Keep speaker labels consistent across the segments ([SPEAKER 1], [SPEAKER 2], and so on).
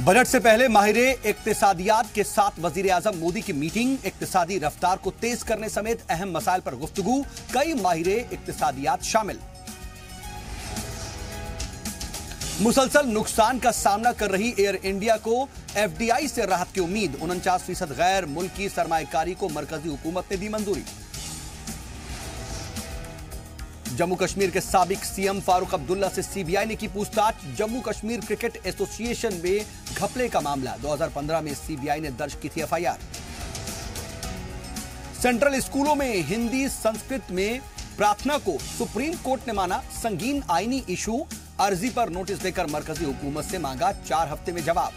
[SPEAKER 1] Budget से पहले माहिरे इक्तिसादियात के साथ वजीर आजम मोदी की मीटिंग। इक्तिसादी रफ्तार को तेज करने समेत अहम मसाइल पर गुफ्तगू। कई माहिरे इक्तिसादियात शामिल। मुसलसल नुकसान का सामना कर रही एयर इंडिया को एफडीआई से राहत की उम्मीद। 49% गैर मुल्की सरमाएकारी को मरकजी हुकूमत ने दी मंजूरी। जम्मू कश्मीर के साबिक सीएम फारूक अब्दुल्ला से सीबीआई ने की पूछताछ। जम्मू कश्मीर क्रिकेट एसोसिएशन में घपले का मामला। 2015 में सीबीआई ने दर्ज की थी एफआईआर। सेंट्रल स्कूलों में हिंदी संस्कृत में प्रार्थना को सुप्रीम कोर्ट ने माना संगीन आईनी इशू। अर्जी पर नोटिस देकर मरकजी हुकूमत से मांगा 4 हफ्ते में जवाब।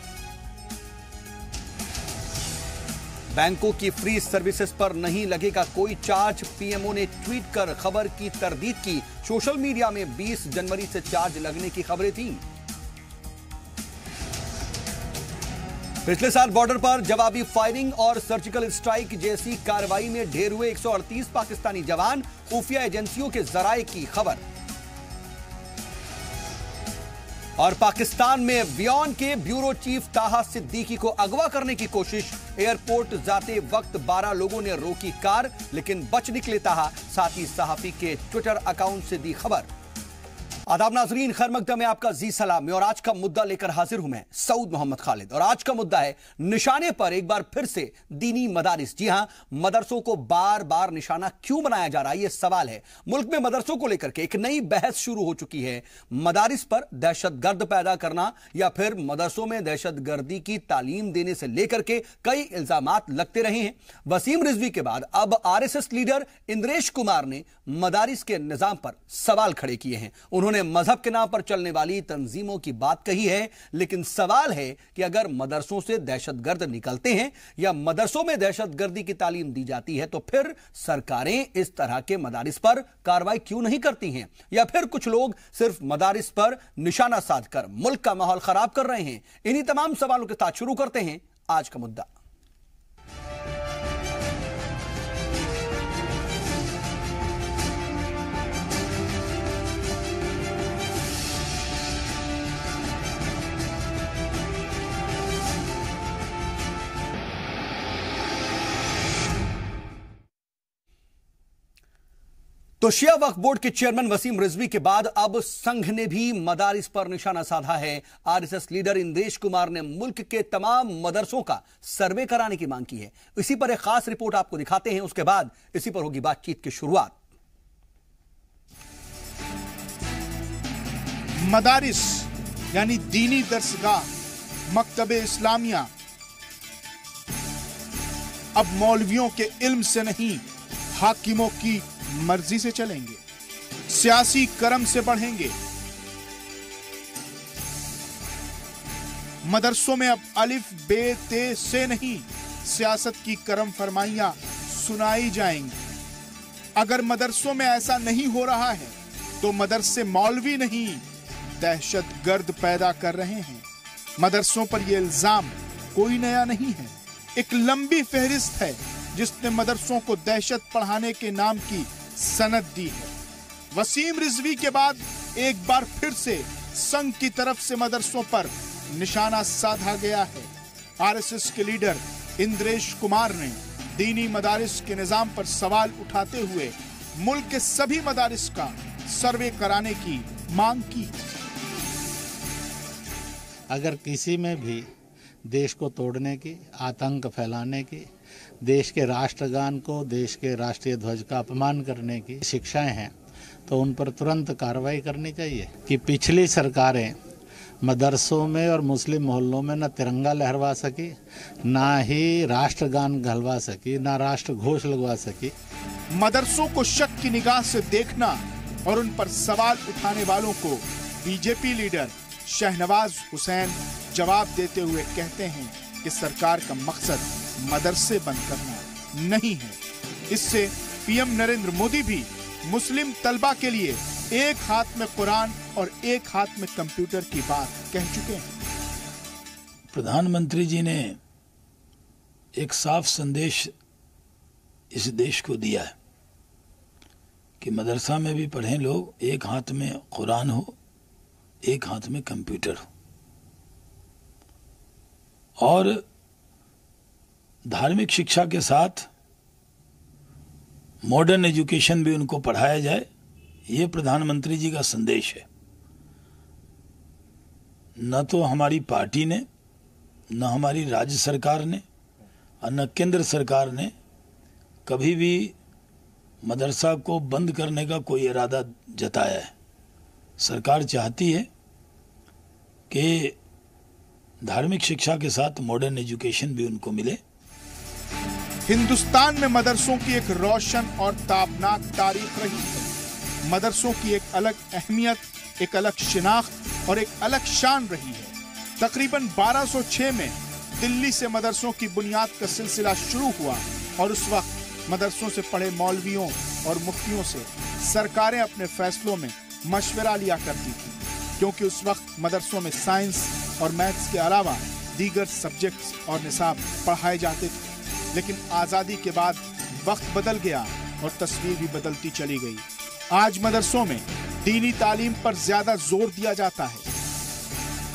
[SPEAKER 1] बैंकों की फ्री सर्विसेज पर नहीं लगेगा कोई चार्ज। पीएमओ ने ट्वीट कर खबर की तरदीद की। सोशल मीडिया में 20 जनवरी से चार्ज लगने की खबरें थीं। पिछले साल बॉर्डर पर जवाबी फायरिंग और सर्जिकल स्ट्राइक जैसी कार्रवाई में ढेर हुए 138 पाकिस्तानी जवान। खुफिया एजेंसियों के जराये की खबर। और पाकिस्तान में वियॉन के ब्यूरो चीफ ताहा सिद्दीकी को अगवा करने की कोशिश। एयरपोर्ट जाते वक्त 12 लोगों ने रोकी कार, लेकिन बच निकले ताहा। साथ ही सहाफी के ट्विटर अकाउंट से दी खबर। आदाब नाजरीन, खैर मकदम में आपका जी सलाम। और आज का मुद्दा लेकर हाजिर हूं मैं सऊद मोहम्मद खालिद। और आज का मुद्दा है निशाने पर एक बार फिर से दीनी मदारिस। जी हां, मदरसों को बार बार निशाना क्यों बनाया जा रहा है, यह सवाल है। मुल्क में मदरसों को लेकर के एक नई बहस शुरू हो चुकी है। मदारिस पर दहशतगर्द पैदा करना या फिर मदरसों में दहशतगर्दी की तालीम देने से लेकर के कई इल्जामात लगते रहे हैं। वसीम रिजवी के बाद अब आरएसएस लीडर इंद्रेश कुमार ने मदारिस के निजाम पर सवाल खड़े किए हैं। उन्होंने मजहब के नाम पर चलने वाली तंजीमों की बात कही है, लेकिन सवाल है कि अगर मदरसों से दहशतगर्द निकलते हैं या मदरसों में दहशतगर्दी की तालीम दी जाती है तो फिर सरकारें इस तरह के मदारिस पर कार्रवाई क्यों नहीं करती हैं, या फिर कुछ लोग सिर्फ मदारिस पर निशाना साधकर मुल्क का माहौल खराब कर रहे हैं। इन्हीं तमाम सवालों के साथ शुरू करते हैं आज का मुद्दा। तो शिया वक्फ बोर्ड के चेयरमैन वसीम रिजवी के बाद अब संघ ने भी मदारिस पर निशाना साधा है। आरएसएस लीडर इंद्रेश कुमार ने मुल्क के तमाम मदरसों का सर्वे कराने की मांग की है। इसी पर एक खास रिपोर्ट आपको दिखाते हैं, उसके बाद इसी पर होगी बातचीत की शुरुआत।
[SPEAKER 2] मदारिस यानी दीनी दरसगाह, मकतबे इस्लामिया अब मौलवियों के इल्म से नहीं, हाकिमों की मर्जी से चलेंगे, सियासी करम से बढ़ेंगे। मदरसों में अब अलिफ बे ते से नहीं, सियासत की करम फरमाइयां सुनाई जाएंगी। अगर मदरसों में ऐसा नहीं हो रहा है तो मदरसे मौलवी नहीं, दहशतगर्द पैदा कर रहे हैं। मदरसों पर यह इल्जाम कोई नया नहीं है। एक लंबी फहरिस्त है जिसने मदरसों को दहशत पढ़ाने के नाम की सनद दी है। वसीम रिजवी के बाद एक बार फिर से संघ की तरफ से मदरसों पर निशाना साधा गया है। आरएसएस के लीडर इंद्रेश कुमार ने दीनी मदारिस के निजाम पर सवाल उठाते हुए मुल्क के सभी मदारिस का सर्वे कराने की मांग की।
[SPEAKER 3] अगर किसी में भी देश को तोड़ने की, आतंक फैलाने की, देश के राष्ट्रगान को, देश के राष्ट्रीय ध्वज का अपमान करने की शिक्षाएं हैं तो उन पर तुरंत कार्रवाई करनी चाहिए। कि पिछली सरकारें मदरसों में और मुस्लिम मोहल्लों में न तिरंगा लहरवा सकी, ना ही राष्ट्रगान गलवा सकी, ना राष्ट्र घोष लगवा सकी।
[SPEAKER 2] मदरसों को शक की निगाह से देखना और उन पर सवाल उठाने वालों को बीजेपी लीडर शहनवाज हुसैन जवाब देते हुए कहते हैं कि सरकार का मकसद मदरसे बंद करना नहीं है। इससे पीएम नरेंद्र मोदी भी मुस्लिम तलबा के लिए एक हाथ में कुरान और एक हाथ में कंप्यूटर की बात कह चुके हैं।
[SPEAKER 4] प्रधानमंत्री जी ने एक साफ संदेश इस देश को दिया है कि मदरसा में भी पढ़ें लोग, एक हाथ में कुरान हो, एक हाथ में कंप्यूटर हो। और धार्मिक शिक्षा के साथ मॉडर्न एजुकेशन भी उनको पढ़ाया जाए, ये प्रधानमंत्री जी का संदेश है। न तो हमारी पार्टी ने, न हमारी राज्य सरकार ने और न केंद्र सरकार ने कभी भी मदरसा को बंद करने का कोई इरादा जताया है। सरकार चाहती है कि धार्मिक शिक्षा के साथ मॉडर्न एजुकेशन भी उनको मिले।
[SPEAKER 2] हिंदुस्तान में मदरसों की एक रोशन और ताबनाक तारीख रही है। मदरसों की एक अलग अहमियत, एक अलग शिनाख्त और एक अलग शान रही है। तकरीबन 1206 में दिल्ली से मदरसों की बुनियाद का सिलसिला शुरू हुआ और उस वक्त मदरसों से पढ़े मौलवियों और मुफ्तियों से सरकारें अपने फैसलों में मशवरा लिया करती थी, क्योंकि उस वक्त मदरसों में साइंस और मैथ्स के अलावा दीगर सब्जेक्ट्स और निसाब पढ़ाए जाते थे। लेकिन आज़ादी के बाद वक्त बदल गया और तस्वीर भी बदलती चली गई। आज मदरसों में दीनी तालीम पर ज्यादा जोर दिया जाता है,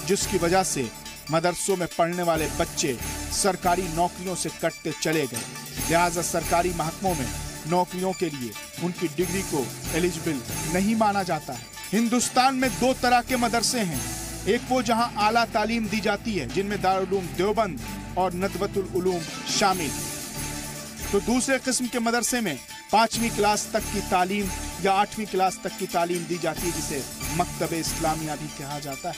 [SPEAKER 2] जिसकी वजह से मदरसों में पढ़ने वाले बच्चे सरकारी नौकरियों से कटते चले गए। लिहाजा सरकारी महकमों में नौकरियों के लिए उनकी डिग्री को एलिजिबल नहीं माना जाता है। हिंदुस्तान में दो तरह के मदरसे हैं। एक वो जहां आला तालीम दी जाती है, जिनमें दारुल उलूम देवबंद और नदवतुल उलूम शामिल है। तो दूसरे किस्म के मदरसे में 5वीं क्लास तक की तालीम या 8वीं क्लास तक की तालीम दी जाती है, जिसे मकतब इस्लामिया भी कहा जाता है।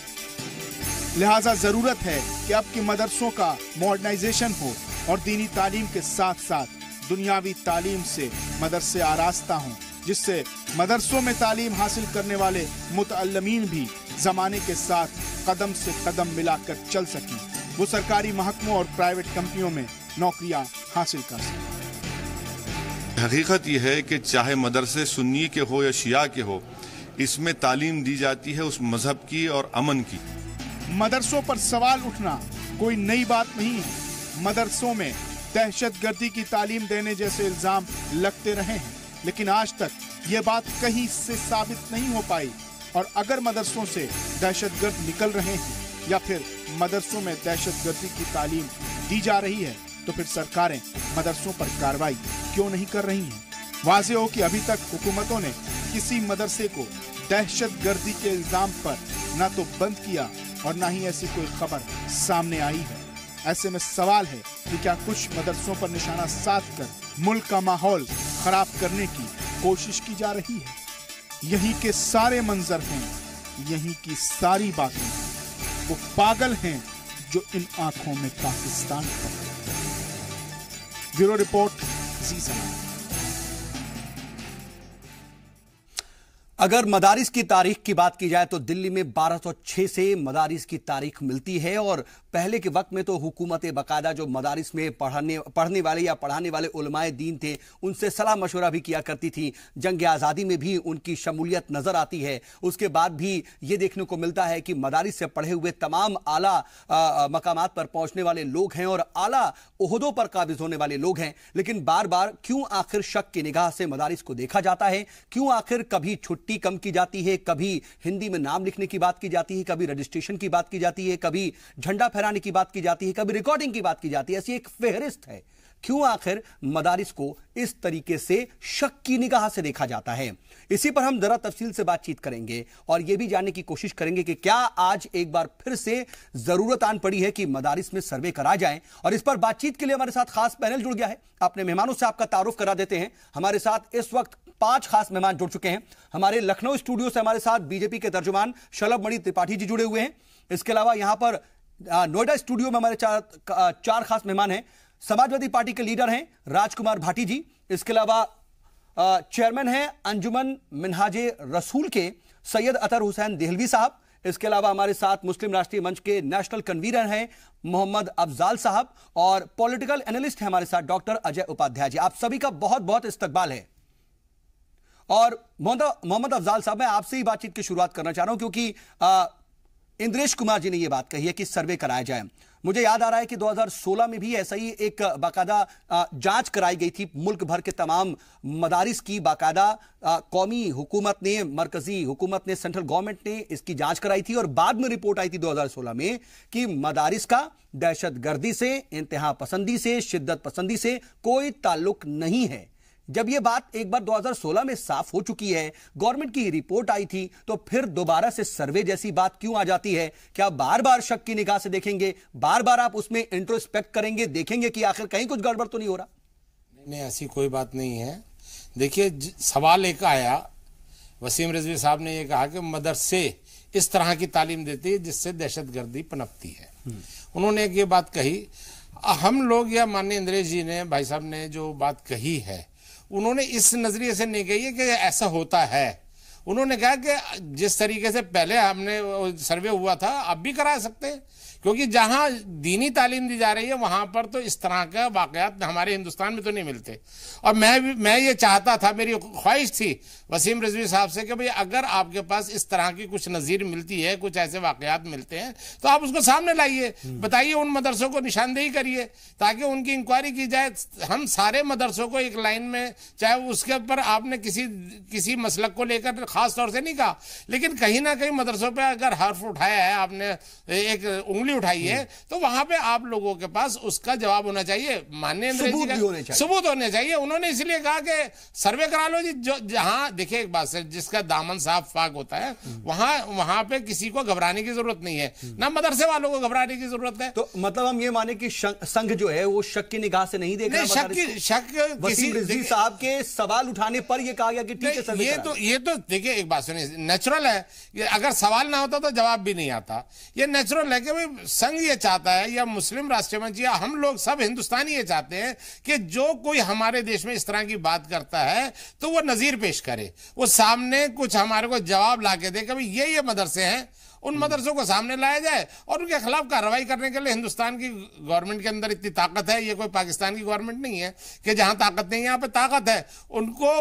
[SPEAKER 2] लिहाजा जरूरत है कि अब की मदरसों का मॉडर्नाइजेशन हो और दीनी तालीम के साथ साथ दुनियावी तालीम से मदरसे आरास्ता हों, जिससे मदरसों में तालीम हासिल करने वाले मुतअल्लिमीन भी जमाने के साथ कदम से कदम मिलाकर चल सकें। वो सरकारी महकमों और प्राइवेट कंपनियों में नौकरियां हासिल कर सकें।
[SPEAKER 5] हकीकत यह है कि चाहे मदरसे सुन्नी के हो या शिया के हो, इसमें तालीम दी जाती है उस मजहब की और अमन की।
[SPEAKER 2] मदरसों पर सवाल उठना कोई नई बात नहीं है। मदरसों में दहशतगर्दी की तालीम देने जैसे इल्जाम लगते रहे हैं, लेकिन आज तक ये बात कहीं से साबित नहीं हो पाई। और अगर मदरसों से दहशतगर्द निकल रहे हैं या फिर मदरसों में दहशतगर्दी की तालीम दी जा रही है, तो फिर सरकारें मदरसों पर कार्रवाई क्यों नहीं कर रही हैं? वाज़ेह हो कि अभी तक हुकूमतों ने किसी मदरसे को दहशतगर्दी के इल्जाम पर ना तो बंद किया और ना ही ऐसी कोई खबर सामने आई है। ऐसे में सवाल है कि क्या कुछ मदरसों पर निशाना साध कर मुल्क का माहौल खराब करने की कोशिश की जा रही है? यही के सारे मंजर हैं, यही की सारी बातें हैं। वो पागल हैं जो इन आंखों में पाकिस्तान है। ब्यूरो रिपोर्ट, जी सलाम।
[SPEAKER 1] अगर मदारिस की तारीख की बात की जाए तो दिल्ली में 1206 से मदारिस की तारीख मिलती है और पहले के वक्त में तो हुकूमत बाकायदा जो मदारिस में पढ़ने वाले या पढ़ाने वाले उलमाए दीन थे उनसे सलाह मशवरा भी किया करती थी। जंग आज़ादी में भी उनकी शमूलियत नजर आती है। उसके बाद भी ये देखने को मिलता है कि मदारिस से पढ़े हुए तमाम आला मकामात पर पहुंचने वाले लोग हैं और आला ओहदों पर काबिज होने वाले लोग हैं। लेकिन बार बार क्यों आखिर शक की निगाह से मदारिस को देखा जाता है? क्यों आखिर कभी छुट्टी कम की जाती है, कभी हिंदी में नाम लिखने की बात की जाती है, कभी रजिस्ट्रेशन की बात की जाती है, कभी झंडा फहराने की बात की जाती है, कभी रिकॉर्डिंग की बात की जाती है? ऐसी एक फेहरिस्त है। क्यों आखिर मदारिस को इस तरीके से शक की निगाह से देखा जाता है? इसी पर हम जरा तफसील से बातचीत करेंगे और यह भी जानने की कोशिश करेंगे कि क्या आज एक बार फिर से जरूरत आन पड़ी है कि मदारिस में सर्वे करा जाए। और इस पर बातचीत के लिए हमारे साथ खास पैनल जुड़ गया है। अपने मेहमानों से आपका तारुफ करा देते हैं। हमारे साथ इस वक्त 5 खास मेहमान जुड़ चुके हैं। हमारे लखनऊ स्टूडियो से हमारे साथ बीजेपी के तर्जुमान शलभ मणि त्रिपाठी जी जुड़े हुए हैं। इसके अलावा यहां पर नोएडा स्टूडियो में हमारे चार खास मेहमान हैं। समाजवादी पार्टी के लीडर हैं राजकुमार भाटी जी। इसके अलावा चेयरमैन हैं अंजुमन मिनहाजे रसूल के सैयद अतर हुसैन देहलवी साहब। इसके अलावा हमारे साथ मुस्लिम राष्ट्रीय मंच के नेशनल कन्वीनर हैं मोहम्मद अफजाल साहब और पॉलिटिकल एनालिस्ट हैं हमारे साथ डॉक्टर अजय उपाध्याय जी। आप सभी का बहुत बहुत इस्तकबाल है। और मोहम्मद अफजाल साहब, मैं आपसे ही बातचीत की शुरुआत करना चाह रहा हूं क्योंकि इंद्रेश कुमार जी ने यह बात कही है कि सर्वे कराया जाए। मुझे याद आ रहा है कि 2016 में भी ऐसा ही एक बाकायदा जांच कराई गई थी मुल्क भर के तमाम मदारिस की। बाकायदा कौमी हुकूमत ने, मरकजी हुकूमत ने, सेंट्रल गवर्नमेंट ने इसकी जांच कराई थी और बाद में रिपोर्ट आई थी 2016 में कि मदारिस का दहशतगर्दी से, इंतहा पसंदी से, शिद्दत पसंदी से कोई ताल्लुक नहीं है। जब यह बात एक बार 2016 में साफ हो चुकी है, गवर्नमेंट की रिपोर्ट आई थी, तो फिर दोबारा से सर्वे जैसी बात क्यों आ जाती है? क्या बार बार शक की निगाह से देखेंगे, बार बार आप उसमें इंट्रोस्पेक्ट करेंगे, देखेंगे कि आखिर कहीं कुछ गड़बड़ तो नहीं हो रहा?
[SPEAKER 6] नहीं, ऐसी कोई बात नहीं है। देखिए, सवाल एक आया, वसीम रिजवी साहब ने यह कहा कि मदरसे इस तरह की तालीम देती है जिससे दहशतगर्दी पनपती है। उन्होंने एक ये बात कही, हम लोग या माननीय इंद्रेश जी ने, भाई साहब ने जो बात कही है, उन्होंने इस नजरिए से नहीं कही है कि ऐसा होता है। उन्होंने कहा कि जिस तरीके से पहले हमने सर्वे हुआ था, अब भी करा सकते हैं, क्योंकि जहां दीनी तालीम दी जा रही है वहां पर तो इस तरह का वाकयात हमारे हिंदुस्तान में तो नहीं मिलते। और मैं ये चाहता था, मेरी ख्वाहिश थी वसीम रिजवी साहब से कि भाई अगर आपके पास इस तरह की कुछ नज़ीर मिलती है, कुछ ऐसे वाकयात मिलते हैं, तो आप उसको सामने लाइए, बताइए, उन मदरसों को निशानदेही करिए ताकि उनकी इंक्वायरी की जाए। हम सारे मदरसों को एक लाइन में, चाहे उसके ऊपर आपने किसी मसलक को लेकर खास तौर से नहीं कहा, लेकिन कहीं ना कहीं मदरसों पर अगर हर्फ उठाया है, आपने एक उंगली उठाई है, तो वहां पे आप लोगों के पास उसका जवाब होना चाहिए। माननीय सबूत होने चाहिए। उन्होंने इसलिए कहा कि सर्वे करा लो जी। जहां देखिए, एक बात है, जिसका दामन साफ फाक होता है वहां पे किसी को घबराने की जरूरत नहीं है, ना मदरसे वालों को घबराने की जरूरत है।
[SPEAKER 1] तो मतलब हम ये माने कि संघ जो है वो शक की निगाह से नहीं देख रहा। वसीम रिजवी साहब के सवाल उठाने पर यह कहा गया कि ठीक है सर्वे करा।
[SPEAKER 6] ये तो देखिए, एक बात सुनिए, नेचुरल है। अगर सवाल ना होता तो जवाब भी नहीं आता। ये नेचुरल है कि भाई संघ ये चाहता है, या मुस्लिम राष्ट्रीय मंच, या हम लोग सब हिंदुस्तानी ये चाहते हैं कि जो कोई हमारे देश में इस तरह की बात करता है तो वो नजीर पेश करे, वो सामने कुछ हमारे को जवाब ला के दे कि भाई ये मदरसे हैं, उन मदरसों को सामने लाया जाए और उनके खिलाफ कार्रवाई करने के लिए हिंदुस्तान की गवर्नमेंट के अंदर इतनी ताकत है। ये कोई पाकिस्तान की गवर्नमेंट नहीं है कि जहां ताकत नहीं है, यहाँ पे ताकत है। उनको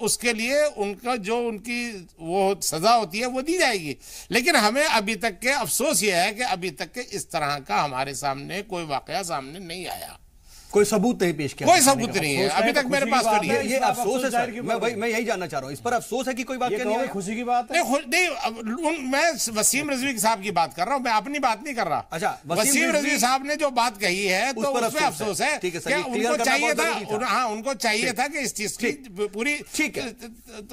[SPEAKER 6] उसके लिए उनका जो उनकी वो सजा होती है वो दी जाएगी। लेकिन हमें अभी तक के अफसोस ये है कि अभी तक के इस तरह का हमारे सामने कोई वाकया सामने नहीं आया,
[SPEAKER 1] कोई सबूत नहीं पेश किया,
[SPEAKER 6] कोई सबूत नहीं है अभी तक मेरे पास तो नहीं है।
[SPEAKER 1] ये अफसोस है सर, मैं यही जानना चाह रहा हूं, इस पर अफसोस है कि कोई वाकया नहीं है?
[SPEAKER 7] खुशी की बात है।
[SPEAKER 6] नहीं, मैं वसीम रिजवी साहब की बात कर रहा हूं, मैं अपनी बात नहीं कर रहा।
[SPEAKER 1] अच्छा,
[SPEAKER 6] वसीम रिजवी साहब ने जो बात कही है तो उस पर अफसोस है।
[SPEAKER 1] ठीक है सर,
[SPEAKER 6] उनको चाहिए था, हाँ, उनको चाहिए था कि इस चीज की पूरी
[SPEAKER 1] ठीक है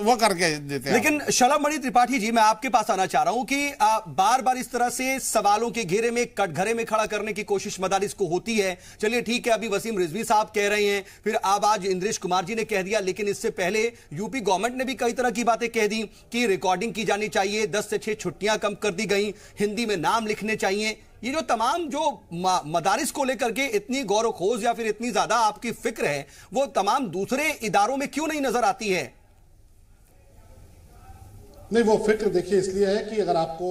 [SPEAKER 6] वो करके देते।
[SPEAKER 1] लेकिन शलभमणि त्रिपाठी जी, मैं आपके पास आना चाह रहा हूं कि बार बार इस तरह से सवालों के घेरे में, कटघरे में खड़ा करने की कोशिश मदारिस को होती है। चलिए ठीक है, अभी वसीम रिजवी साहब कह रहे हैं, फिर अब आज इंद्रेश कुमार जी ने कह दिया, लेकिन इससे पहले यूपी गवर्नमेंट ने भी कई तरह की बातें कह दी कि रिकॉर्डिंग की जानी चाहिए, 10 से 6 छुट्टियां कम कर दी गई, हिंदी में नाम लिखने चाहिए। ये जो तमाम जो मदारिस को लेकर के इतनी गौर खोज या फिर इतनी ज्यादा आपकी फिक्र है, वो तमाम दूसरे इदारों में क्यों नहीं नजर आती है?
[SPEAKER 8] नहीं, वो फिक्र देखिए इसलिए है कि अगर आपको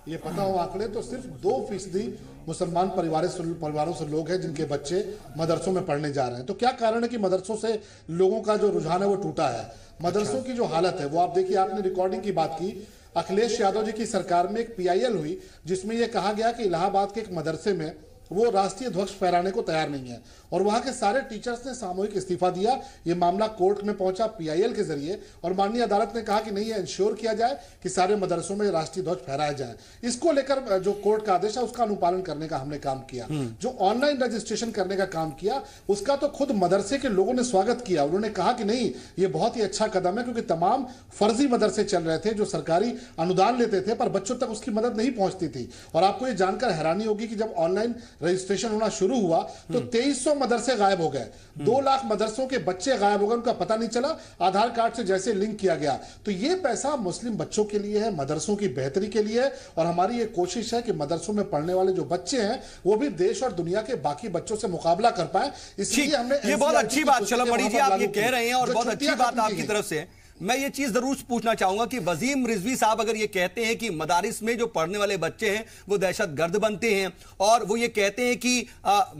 [SPEAKER 8] ये पता हो आंकड़े, तो सिर्फ 2% मुसलमान परिवारों से लोग हैं जिनके बच्चे मदरसों में पढ़ने जा रहे हैं। तो क्या कारण है कि मदरसों से लोगों का जो रुझान है वो टूटा है? मदरसों की जो हालत है वो आप देखिए, आपने रिकॉर्डिंग की बात की, अखिलेश यादव जी की सरकार में एक PIL हुई जिसमें यह कहा गया कि इलाहाबाद के एक मदरसे में वो राष्ट्रीय ध्वज फहराने को तैयार नहीं है और वहां के सारे टीचर्स ने सामूहिक इस्तीफा दिया। ये मामला कोर्ट में पहुंचा PIL के जरिए और माननीय अदालत ने कहा कि नहीं, ये इंश्योर किया जाए कि सारे मदरसों में राष्ट्रीय ध्वज फहराया जाए। इसको लेकर जो कोर्ट का आदेश है उसका अनुपालन करने का हमने काम किया। जो ऑनलाइन रजिस्ट्रेशन करने का काम किया उसका तो खुद मदरसे के लोगों ने स्वागत किया। उन्होंने कहा कि नहीं, ये बहुत ही अच्छा कदम है, क्योंकि तमाम फर्जी मदरसे चल रहे थे जो सरकारी अनुदान लेते थे पर बच्चों तक उसकी मदद नहीं पहुंचती थी। और आपको ये जानकर हैरानी होगी कि जब ऑनलाइन रजिस्ट्रेशन होना शुरू हुआ तो 2300 मदरसे गायब हो गए, 2 लाख मदरसों के बच्चे गायब हो गए, उनका पता नहीं चला। आधार कार्ड से जैसे लिंक किया गया, तो ये पैसा मुस्लिम बच्चों के लिए है, मदरसों की बेहतरी के लिए है। और हमारी ये कोशिश है कि मदरसों में पढ़ने वाले जो बच्चे हैं वो भी देश और दुनिया के बाकी बच्चों से मुकाबला कर पाए। इसलिए हमने,
[SPEAKER 1] ये बहुत अच्छी बात शलभमणि जी आप ये कह रहे हैं और बहुत अच्छी बात आपकी तरफ से। मैं ये चीज जरूर पूछना चाहूंगा कि वसीम रिजवी साहब अगर ये कहते हैं कि मदारिस में जो पढ़ने वाले बच्चे हैं वो दहशतगर्द बनते हैं और वो ये कहते हैं कि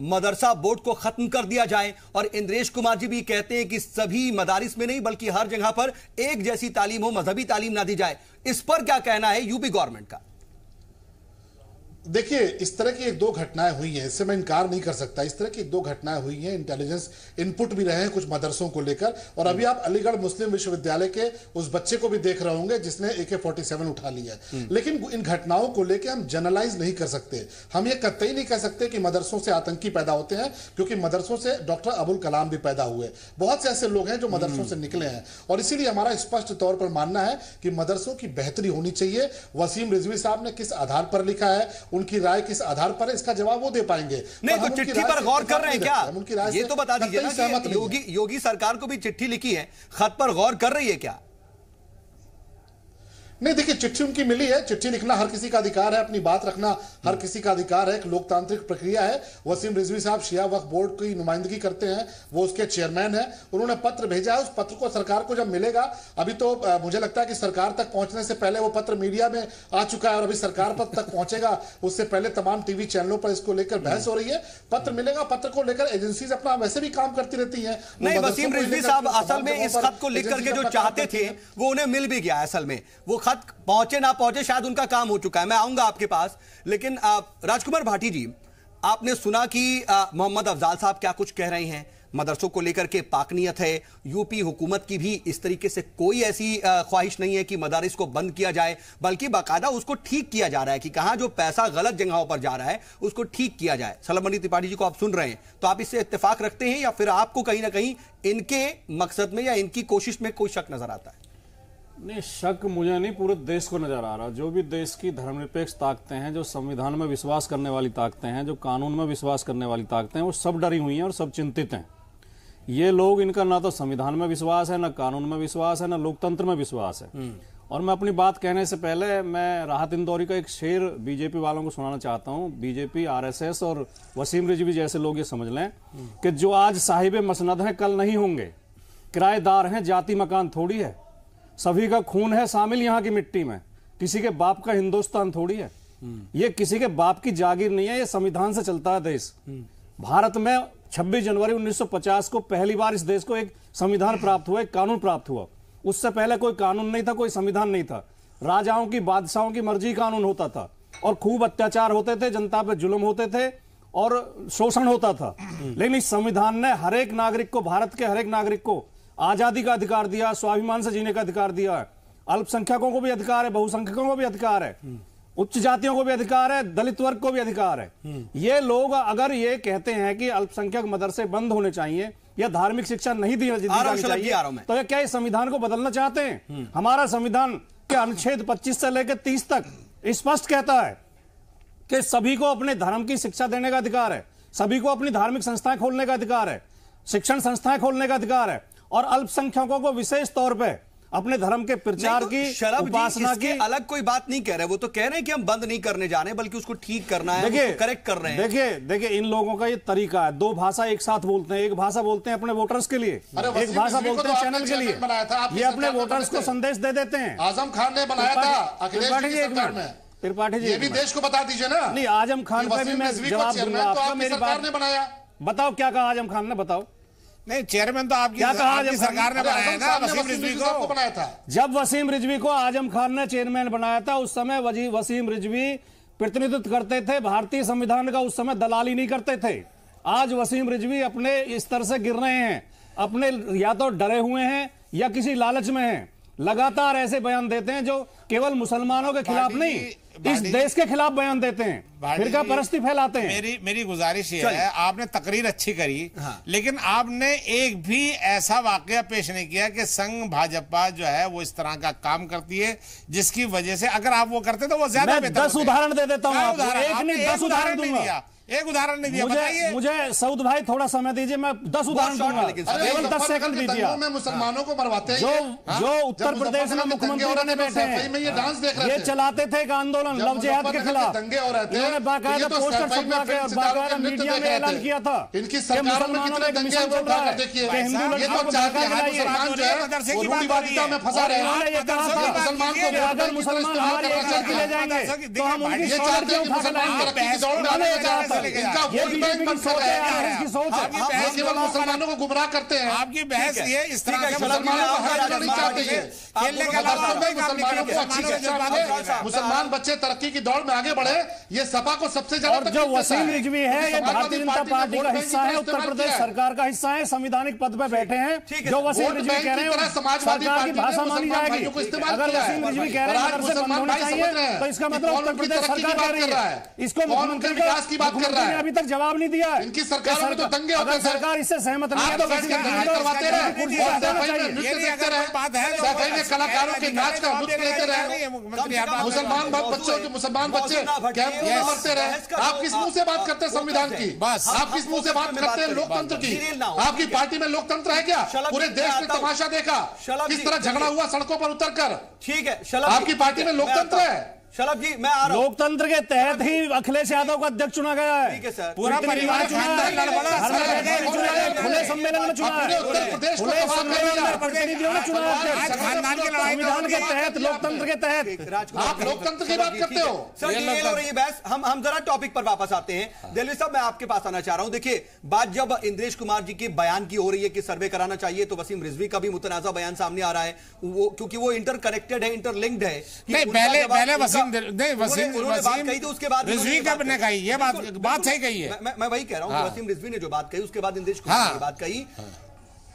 [SPEAKER 1] मदरसा बोर्ड को खत्म कर दिया जाए, और इंद्रेश कुमार जी भी कहते हैं कि सभी मदारिस में नहीं बल्कि हर जगह पर एक जैसी तालीम हो, मजहबी तालीम ना दी जाए, इस पर क्या कहना है यूपी गवर्नमेंट का?
[SPEAKER 8] देखिए, इस तरह की एक दो घटनाएं हुई हैं, इससे मैं इनकार नहीं कर सकता। इस तरह की दो घटनाएं हुई हैं, इंटेलिजेंस इनपुट भी रहे हैं कुछ मदरसों को लेकर। और अभी आप अलीगढ़ मुस्लिम विश्वविद्यालय के उस बच्चे को भी देख रहे होंगे जिसने AK-47 उठा लिया है। लेकिन इन घटनाओं को लेकर हम जनरलाइज नहीं कर सकते। हम ये कतई नहीं कह सकते कि मदरसों से आतंकी पैदा होते हैं, क्योंकि मदरसों से डॉक्टर अबुल कलाम भी पैदा हुए। बहुत से ऐसे लोग हैं जो मदरसों से निकले हैं, और इसीलिए हमारा स्पष्ट तौर पर मानना है कि मदरसों की बेहतरी होनी चाहिए। वसीम रिजवी साहब ने किस आधार पर लिखा है, उनकी राय किस आधार पर है, इसका जवाब वो दे पाएंगे।
[SPEAKER 1] नहीं तो चिट्ठी पर गौर कर रहे हैं क्या?
[SPEAKER 8] उनकी राय
[SPEAKER 1] ये तो बता दीजिए ना कि योगी सरकार को भी चिट्ठी लिखी है, खत पर गौर कर रही है क्या?
[SPEAKER 8] नहीं, देखिए, चिट्ठी उनकी मिली है। चिट्ठी लिखना हर किसी का अधिकार है, अपनी बात रखना हर किसी का अधिकार है, एक लोकतांत्रिक प्रक्रिया है। वसीम रिजवी साहब शिया वक्फ बोर्ड की नुमाइंदगी करते हैं, वो उसके चेयरमैन हैं। उन्होंने पत्र भेजा है, उस पत्र को सरकार को जब मिलेगा, अभी तो मुझे लगता है कि सरकार तक पहुंचने से पहले वो पत्र मीडिया में आ चुका है, और अभी सरकार तक पहुंचेगा उससे पहले तमाम टीवी चैनलों पर इसको लेकर बहस हो रही है। पत्र मिलेगा, पत्र को लेकर एजेंसीज अपना वैसे भी काम करती रहती है।
[SPEAKER 1] नहीं, वसीम रिजवी साहब असल में इस खत को लिख करके जो चाहते थे वो उन्हें मिल भी गया। असल में वो खत पहुंचे ना पहुंचे, शायद उनका काम हो चुका है। मैं आऊंगा आपके पास, लेकिन राजकुमार भाटी जी, आपने सुना कि मोहम्मद अफजाल साहब क्या कुछ कह रहे हैं मदरसों को लेकर के? पाक नियत है, यूपी हुकूमत की भी इस तरीके से कोई ऐसी ख्वाहिश नहीं है कि मदारिस को बंद किया जाए, बल्कि बाकायदा उसको ठीक किया जा रहा है कि कहां जो पैसा गलत जगहों पर जा रहा है उसको ठीक किया जाए। सलमान त्रिपाठी जी को आप सुन रहे हैं, तो आप इससे इत्तेफाक रखते हैं या फिर आपको कहीं ना कहीं इनके मकसद में या इनकी कोशिश में कोई शक नजर आता है?
[SPEAKER 7] नहीं, शक मुझे नहीं, पूरे देश को नजर आ रहा। जो भी देश की धर्मनिरपेक्ष ताकतें हैं, जो संविधान में विश्वास करने वाली ताकतें हैं, जो कानून में विश्वास करने वाली ताकतें हैं, वो सब डरी हुई हैं और सब चिंतित हैं। ये लोग, इनका ना तो संविधान में विश्वास है, ना कानून में विश्वास है, ना लोकतंत्र में विश्वास है। और मैं अपनी बात कहने से पहले मैं राहत इंदौरी का एक शेर बीजेपी वालों को सुनाना चाहता हूं। बीजेपी, आरएसएस और वसीम रिजवी जैसे लोग ये समझ लें कि जो आज साहिब मसनद हैं कल नहीं होंगे, किराएदार हैं, जाति मकान थोड़ी है, सभी का खून है शामिल यहाँ की मिट्टी में, किसी के बाप का हिंदुस्तान थोड़ी है, ये किसी के बाप की जागीर नहीं है, ये संविधान से चलता है देश। भारत में 26 जनवरी 1950 को पहली बार इस देश को एक संविधान प्राप्त हुआ, एक कानून प्राप्त हुआ। उससे पहले कोई कानून नहीं था, कोई संविधान नहीं था। राजाओं की, बादशाहों की मर्जी कानून होता था, और खूब अत्याचार होते थे, जनता पे जुल्म होते थे और शोषण होता था। लेकिन इस संविधान ने हर एक नागरिक को, भारत के हर एक नागरिक को आजादी का अधिकार दिया, स्वाभिमान से जीने का अधिकार दिया है। अल्पसंख्यकों को भी अधिकार है, बहुसंख्यकों को भी अधिकार है, उच्च जातियों को भी अधिकार है, दलित वर्ग को भी अधिकार है। ये लोग अगर ये कहते हैं कि अल्पसंख्यक मदरसे बंद होने चाहिए या धार्मिक शिक्षा नहीं दी जानी चाहिए, तो ये क्या इस संविधान को बदलना चाहते हैं? हमारा संविधान के अनुच्छेद 25 से लेकर 30 तक स्पष्ट कहता है कि सभी को अपने धर्म की शिक्षा देने का अधिकार है, सभी को अपनी धार्मिक संस्थाएं खोलने का अधिकार है, शिक्षण संस्थाएं खोलने का अधिकार है, और अल्पसंख्यकों को विशेष तौर पे अपने धर्म के प्रचार की, उपासना की
[SPEAKER 1] अलग कोई बात नहीं कह रहे। वो तो कह रहे हैं कि हम बंद नहीं करने जा रहे हैं, बल्कि उसको ठीक करना है, उसको करेक्ट कर रहे हैं।
[SPEAKER 7] देखिए इन लोगों का ये तरीका है, दो भाषा एक साथ बोलते हैं। एक भाषा बोलते हैं अपने वोटर्स के लिए, एक भाषा बोलते हैं चैनल के लिए। ये अपने वोटर्स को संदेश दे देते हैं।
[SPEAKER 8] आजम खान ने बनाया था अखिलेश जी सरकार में।
[SPEAKER 7] त्रिपाठी जी,
[SPEAKER 8] ये भी देश को बता दीजिए ना।
[SPEAKER 7] नहीं, आजम खान पे भी मैं जवाब दूंगा आपका। मेरी बात ने बनाया, बताओ क्या कहा आजम खान ने, बताओ।
[SPEAKER 6] नहीं, चेयरमैन तो आपकी सरकार ने बनाया ना, वसीम रिजवी को बनाया था।
[SPEAKER 7] जब वसीम रिजवी को आजम खान ने चेयरमैन बनाया था, उस समय वसीम रिजवी प्रतिनिधित्व करते थे भारतीय संविधान का, उस समय दलाली नहीं करते थे। आज वसीम रिजवी अपने स्तर से गिर रहे हैं, अपने या तो डरे हुए हैं या किसी लालच में हैं। लगातार ऐसे बयान देते हैं जो केवल मुसलमानों के खिलाफ नहीं, इस देश के खिलाफ बयान देते हैं, फिरका परस्ती फैलाते हैं।
[SPEAKER 6] मेरी गुजारिश ये है, आपने तकरीर अच्छी करी, लेकिन आपने एक भी ऐसा वाकया पेश नहीं किया कि संघ भाजपा जो है वो इस तरह का काम करती है जिसकी वजह से, अगर आप वो करते तो वो ज्यादा बेहतर।
[SPEAKER 7] 10 उदाहरण दे देता हूँ, एक नहीं 10 उदाहरण दूंगा।
[SPEAKER 6] एक उदाहरण नहीं दिया।
[SPEAKER 7] मुझे सऊद भाई थोड़ा समय दीजिए, मैं 10 उदाहरण दूंगा, केवल 10 सेकंड दीजिए।
[SPEAKER 8] मुसलमानों को मरवाते हैं
[SPEAKER 7] जो उत्तर प्रदेश में मुख्यमंत्री बने बैठे हैं, ये चलाते थे एक आंदोलन लव जिहाद के खिलाफ। इन्होंने बाकायदा पोस्टर छपवा के और बाकायदा मीडिया में ऐलान किया था कि मुसलमानों ने एक मिशन चल रहा है कि हिंदू लड़कियों को धक्का दिलाइए। इन्होंने ये कहा था कि अगर मुसलमान हमारी एक लड़की ले जाएंगे तो हम उनकी 100 लड़कियां उठा कर लाएंगे।
[SPEAKER 8] इनका वोट बैंक बन सकता है। केवल मुसलमानों को गुमराह करते हैं।
[SPEAKER 6] आपकी बहस ये इस तरह से
[SPEAKER 8] मुसलमानों को हक नहीं चाहते हैं। मुसलमानों को अच्छी शिक्षा मिले, मुसलमान बच्चे तरक्की की दौड़ में आगे बढ़े, ये सपा को सबसे ज्यादा।
[SPEAKER 7] जो वसीम रिजवी है ये भारतीय जनता पार्टी का हिस्सा है, उत्तर प्रदेश सरकार का हिस्सा है, संवैधानिक पद पर बैठे हैं। जो वसीम रिजवी कह रहे हैं सरकार की भाषा मानी जाएगी। अगर वसीम रिजवी कह रहे हैं मदरसे बंद होने चाहिए तो इसका मतलब उत्तर प्रदेश सरकार कह रही है। इसको मुख्यमंत्री
[SPEAKER 8] विकास की बात कर रहा है,
[SPEAKER 7] अभी तक जवाब नहीं दिया है।
[SPEAKER 8] इनकी सरकार में तो दंगे होते हैं।
[SPEAKER 7] सरकार इससे सहमत नहीं है तो
[SPEAKER 8] करवाते रहे, कलाकारों के नाच का लुत्फ लेते रहे, मुसलमान बच्चे कैंप में मरते रहे। आप किस मुंह से बात करते हैं संविधान की? बस आप किस मुंह से बात करते हैं लोकतंत्र की? आपकी पार्टी में लोकतंत्र है क्या? पूरे देश ने तमाशा देखा किस तरह झगड़ा हुआ सड़कों पर उतरकर।
[SPEAKER 1] ठीक है,
[SPEAKER 8] आपकी पार्टी में लोकतंत्र है?
[SPEAKER 1] शलभ जी मैं आ रहा हूं।
[SPEAKER 7] लोकतंत्र के तहत ही अखिलेश यादव का अध्यक्ष चुना गया है।
[SPEAKER 1] ठीक है सर,
[SPEAKER 6] पूरा परिवार
[SPEAKER 7] खुले सम्मेलन में चुना है, प्रतिनिधियों ने चुना अध्यक्ष। संविधान के तहत, लोकतंत्र के तहत
[SPEAKER 8] आप लोकतंत्र की बात करते हो
[SPEAKER 1] सर। ये हो रही है बहस। हम जरा टॉपिक पर वापस आते हैं। दिल्ली साहब मैं आपके पास आना चाह रहा हूं। देखिए बात जब इंद्रेश कुमार जी के बयान की हो रही है कि सर्वे कराना चाहिए, तो वसीम रिजवी का भी मुतनाज़ा बयान सामने आ रहा है, वो क्योंकि वो इंटरकनेक्टेड है, इंटरलिंक्ड है।
[SPEAKER 6] पहले वसीम
[SPEAKER 1] उसके बाद
[SPEAKER 6] रिजवी कब ने कही ये बात सही कही है।
[SPEAKER 1] मैं वही कह रहा हूं कि वसीम रिजवी ने जो बात कही उसके बाद इंद्रेश कुमार ने बात कही।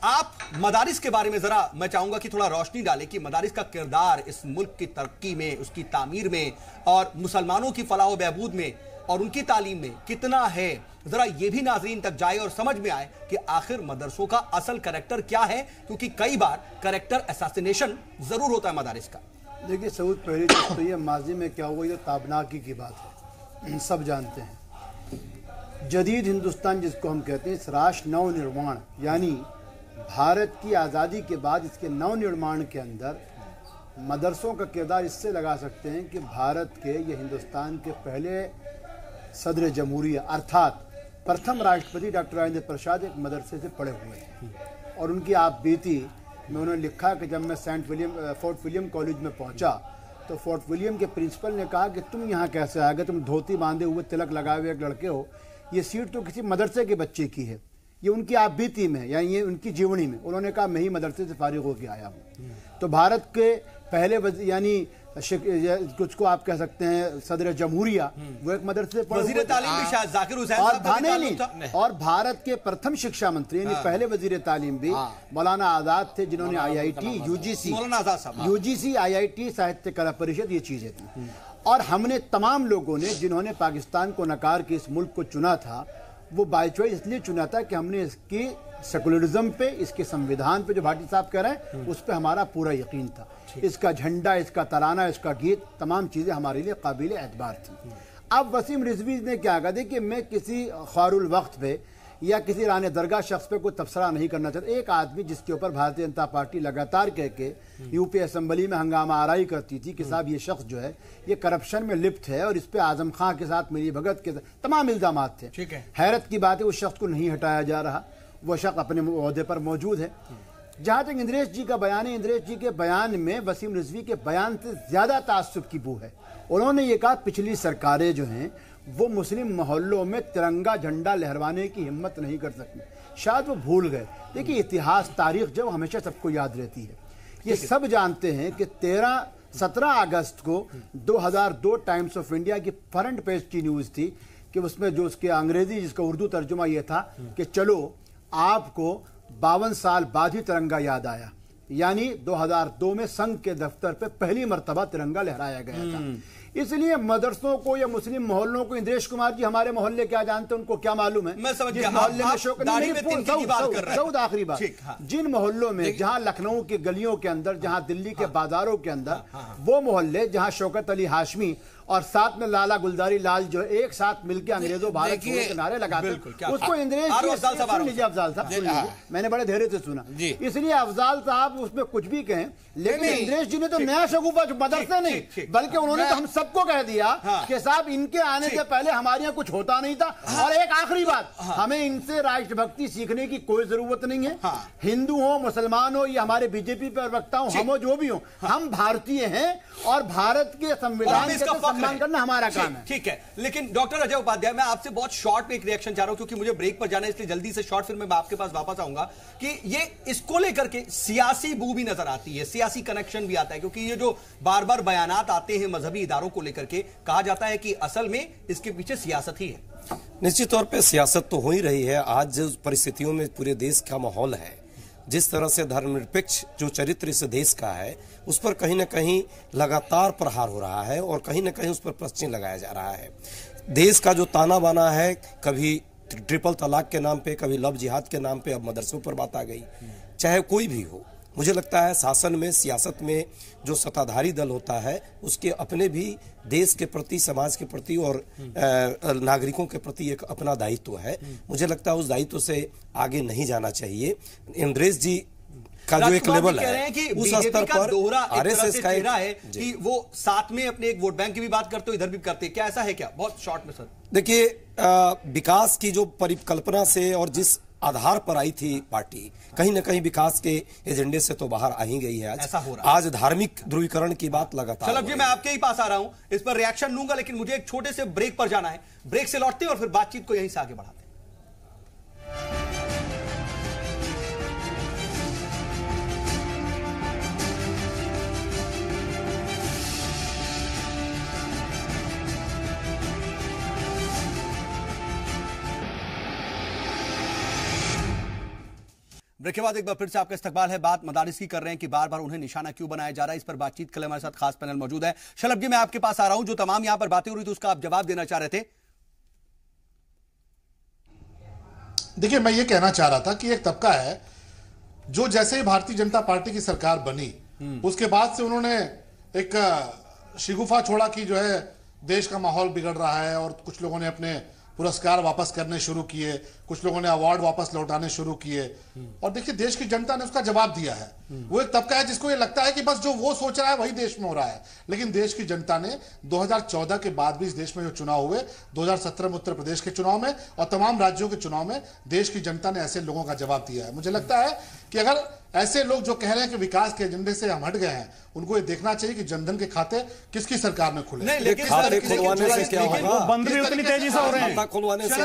[SPEAKER 1] आप मदारिस के बारे में जरा मैं चाहूंगा कि थोड़ा रोशनी डालें कि मदारिस का किरदार इस मुल्क की तरक्की में, उसकी तामीर में और मुसलमानों की फलाह व बहबूद में और उनकी तालीम में कितना है। जरा ये भी नाजरीन तक जाए और समझ में आए कि आखिर मदरसों का असल कैरेक्टर क्या है, क्योंकि कई बार कैरेक्टर असैसिनेशन जरूर होता है मदारिस का।
[SPEAKER 9] देखिए सऊद, पहली चीज़ तो ये माजी में क्या हुआ, ये ताबनाकी की बात है, सब जानते हैं। जदीद हिंदुस्तान जिसको हम कहते हैं, इस राष्ट्र नवनिर्माण यानी भारत की आज़ादी के बाद इसके नवनिर्माण के अंदर मदरसों का किरदार इससे लगा सकते हैं कि भारत के ये हिंदुस्तान के पहले सदर जमहूरिया अर्थात प्रथम राष्ट्रपति डॉक्टर राजेंद्र प्रसाद एक मदरसे से पढ़े हुए हैं और उनकी आप बीती में उन्होंने लिखा कि जब मैं फोर्ट विलियम कॉलेज में पहुंचा तो फोर्ट विलियम के प्रिंसिपल ने कहा कि तुम यहाँ कैसे आ गए, तुम धोती बांधे हुए तिलक लगाए हुए एक लड़के हो, ये सीट तो किसी मदरसे के बच्चे की है। ये उनकी आप बीती में यानी ये उनकी जीवनी में उन्होंने कहा मैं ही मदरसे से फारिग होकर आया हूँ। तो भारत के पहले यानी कुछ को आप कह सकते हैं सदर जमहूरिया, वो एक मदरसे
[SPEAKER 1] वजीर तालीम भी शायद जाकिर हुसैन
[SPEAKER 9] और भारत के प्रथम शिक्षा मंत्री यानी पहले वजीर तालीम भी मौलाना आजाद थे, जिन्होंने IIT UGC IIT साहित्य कला परिषद ये चीजें थी। और हमने तमाम लोगों ने जिन्होंने पाकिस्तान को नकार के इस मुल्क को चुना था, वो बाय चॉइस इसलिए चुना था कि हमने इसकी सेकुलरिज्म पे, इसके संविधान पे जो भाटी साहब कह रहे हैं उस पर हमारा पूरा यकीन था। इसका झंडा, इसका तराना, इसका गीत, तमाम चीज़ें हमारे लिए काबिल एतबार थी। अब वसीम रिजवी ने क्या कहा, देखिए मैं किसी ख्वारुल वक्त पे या किसी राने दरगाह शख्स पे कोई तबसरा नहीं करना चाहता। एक आदमी जिसके ऊपर भारतीय जनता पार्टी लगातार कह के यूपी असम्बली में हंगामा आराई करती थी कि साहब ये शख्स जो है ये करप्शन में लिप्त है और इस पे आजम खां के साथ मिली भगत के तमाम इल्जाम थे। हैरत की बात है उस शख्स को नहीं हटाया जा रहा, वो शख्स अपने ओहदे पर मौजूद है। जहाँ तक इंद्रेश जी का बयान है, इंद्रेश जी के बयान में वसीम रिजवी के बयान से ज्यादा ताज्जुब की बू है। उन्होंने ये कहा पिछली सरकारें जो हैं वो मुस्लिम मोहल्लों में तिरंगा झंडा लहरवाने की हिम्मत नहीं कर सकती, शायद वो भूल गए। देखिए इतिहास, तारीख जो हमेशा सबको याद रहती है। ये सब जानते हैं कि 17 अगस्त को 2002 टाइम्स ऑफ इंडिया की फ्रंट पेज की न्यूज़ थी कि उसमें जो उसके अंग्रेजी जिसका उर्दू तर्जुमा ये था कि चलो आपको 52 साल बाद ही तिरंगा याद आया, यानी 2002 में संघ के दफ्तर पे पहली मर्तबा तिरंगा लहराया गया था। इसलिए मदरसों को या मुस्लिम मोहल्लों को, इंद्रेश कुमार जी हमारे मोहल्ले क्या जानते हैं, उनको क्या मालूम है।
[SPEAKER 1] मैं समझ गया,
[SPEAKER 9] मोहल्ले में शौक
[SPEAKER 1] सऊद
[SPEAKER 9] आखिरी बात, जिन मोहल्लों में जहां लखनऊ की गलियों के अंदर, जहां दिल्ली के बाजारों के अंदर वो मोहल्ले जहां शौकत अली हाशमी और साथ में लाला गुलजारी लाल जो एक साथ मिलकर अंग्रेजों भारत छोड़ो के नारे लगाते, उसको इंद्रेश अफजाल साहब मैंने बड़े धैर्य से सुना, इसलिए अफजाल साहब उसमें कुछ भी कहें, लेकिन इंद्रेश जी ने तो नया शगुफा मदरसे नहीं बल्कि उन्होंने तो हम सबको कह दिया कि साहब इनके आने से पहले हमारे यहाँ कुछ होता नहीं था। और एक आखिरी बात, हमें इनसे राष्ट्रभक्ति सीखने की कोई जरूरत नहीं है। हिंदू हो, मुसलमान हो या हमारे बीजेपी प्रवक्ता हो, हम हो जो भी हो, हम भारतीय हैं और भारत के संविधान सम्मान करना हमारा काम है।
[SPEAKER 1] ठीक है, लेकिन डॉक्टर अजय उपाध्याय, मैं आपसे बहुत शॉर्ट में एक रिएक्शन चाह रहा हूं, क्योंकि मुझे ब्रेक पर जाना है, इसलिए जल्दी से शॉर्ट, फिर मैं आपके पास वापस आऊंगा कि ये इसको लेकर के सियासी बू भी नजर आती है, सियासी कनेक्शन भी आता है, क्योंकि ये जो बार बार बयानात आते हैं मजहबी इदारों को लेकर के, कहा जाता है कि असल में इसके पीछे सियासत ही है।
[SPEAKER 10] निश्चित तौर पे सियासत तो हो ही रही है। आज जिस परिस्थितियों में पूरे देश का माहौल है, जिस तरह से धर्मनिरपेक्ष जो चरित्र इस देश का है, उस पर कहीं ना कहीं लगातार प्रहार हो रहा है और कहीं ना कहीं उस पर प्रश्न लगाया जा रहा है। देश का जो ताना बाना है, कभी ट्रिपल तलाक के नाम पे, कभी लव जिहाद के नाम पे, अब मदरसों पर बात आ गई। चाहे कोई भी हो, मुझे लगता है शासन में, सियासत में जो सत्ताधारी दल होता है, उसके अपने भी देश के प्रति, समाज के प्रति और नागरिकों के प्रति एक अपना दायित्व है। मुझे लगता है उस दायित्व से आगे नहीं जाना चाहिए। इंद्रेश जी का जो एक लेवल है, उस स्तर पर आरएसएस का चेहरा है
[SPEAKER 1] कि वो साथ में अपने एक वोट बैंक की भी बात करते हो, इधर भी करते हैं, क्या ऐसा है क्या? बहुत शॉर्ट में सर।
[SPEAKER 10] देखिए, विकास की जो परिकल्पना से और जिस आधार पर आई थी पार्टी, कहीं ना कहीं विकास के एजेंडे से तो बाहर आ ही गई है।
[SPEAKER 1] ऐसा हो रहा है।
[SPEAKER 10] आज धार्मिक ध्रुवीकरण की बात लगातार।
[SPEAKER 1] चलो जी, मैं आपके ही पास आ रहा हूं, इस पर रिएक्शन लूंगा, लेकिन मुझे एक छोटे से ब्रेक पर जाना है। ब्रेक से लौटते हैं और फिर बातचीत को यहीं से आगे बढ़ाते हैं। ब्रेक के बाद एक बार फिर से आपका इस्तकबाल है। बात मदारिस की कर रहे हैं कि बार बार उन्हें निशाना क्यों बनाया जा रहा है। इस पर बातचीत के लिए हमारे साथ खास पैनल मौजूद है। शलभ जी, मैं आपके पास आ रहा हूं। जो तमाम यहां पर बातें हो रही थी, उसका आप जवाब देना चाह रहे थे।
[SPEAKER 8] देखिए, मैं ये कहना चाह रहा था कि एक तबका है जो जैसे ही भारतीय जनता पार्टी की सरकार बनी, उसके बाद से उन्होंने एक शिगुफा छोड़ा कि जो है देश का माहौल बिगड़ रहा है, और कुछ लोगों ने अपने पुरस्कार वापस करने शुरू किए, कुछ लोगों ने अवार्ड वापस लौटाने शुरू किए, और देखिए देश की जनता ने उसका जवाब दिया है। वो एक तबका है जिसको ये लगता है कि बस जो वो सोच रहा है वही देश में हो रहा है, लेकिन देश की जनता ने 2014 के बाद भी इस देश में जो चुनाव हुए, 2017 में उत्तर प्रदेश के चुनाव में और तमाम राज्यों के चुनाव में, देश की जनता ने ऐसे लोगों का जवाब दिया है। मुझे लगता है कि अगर ऐसे लोग जो कह रहे हैं कि विकास के एजेंडे से हम हट गए हैं, उनको ये देखना चाहिए कि जनधन के खाते किसकी सरकार में खुले।
[SPEAKER 1] नहीं, लेकिन
[SPEAKER 10] खाते खुलवाने से क्या होगा?
[SPEAKER 7] बंद भी उतनी तेजी से हो रहे हैं।
[SPEAKER 10] खाता खुलवाने से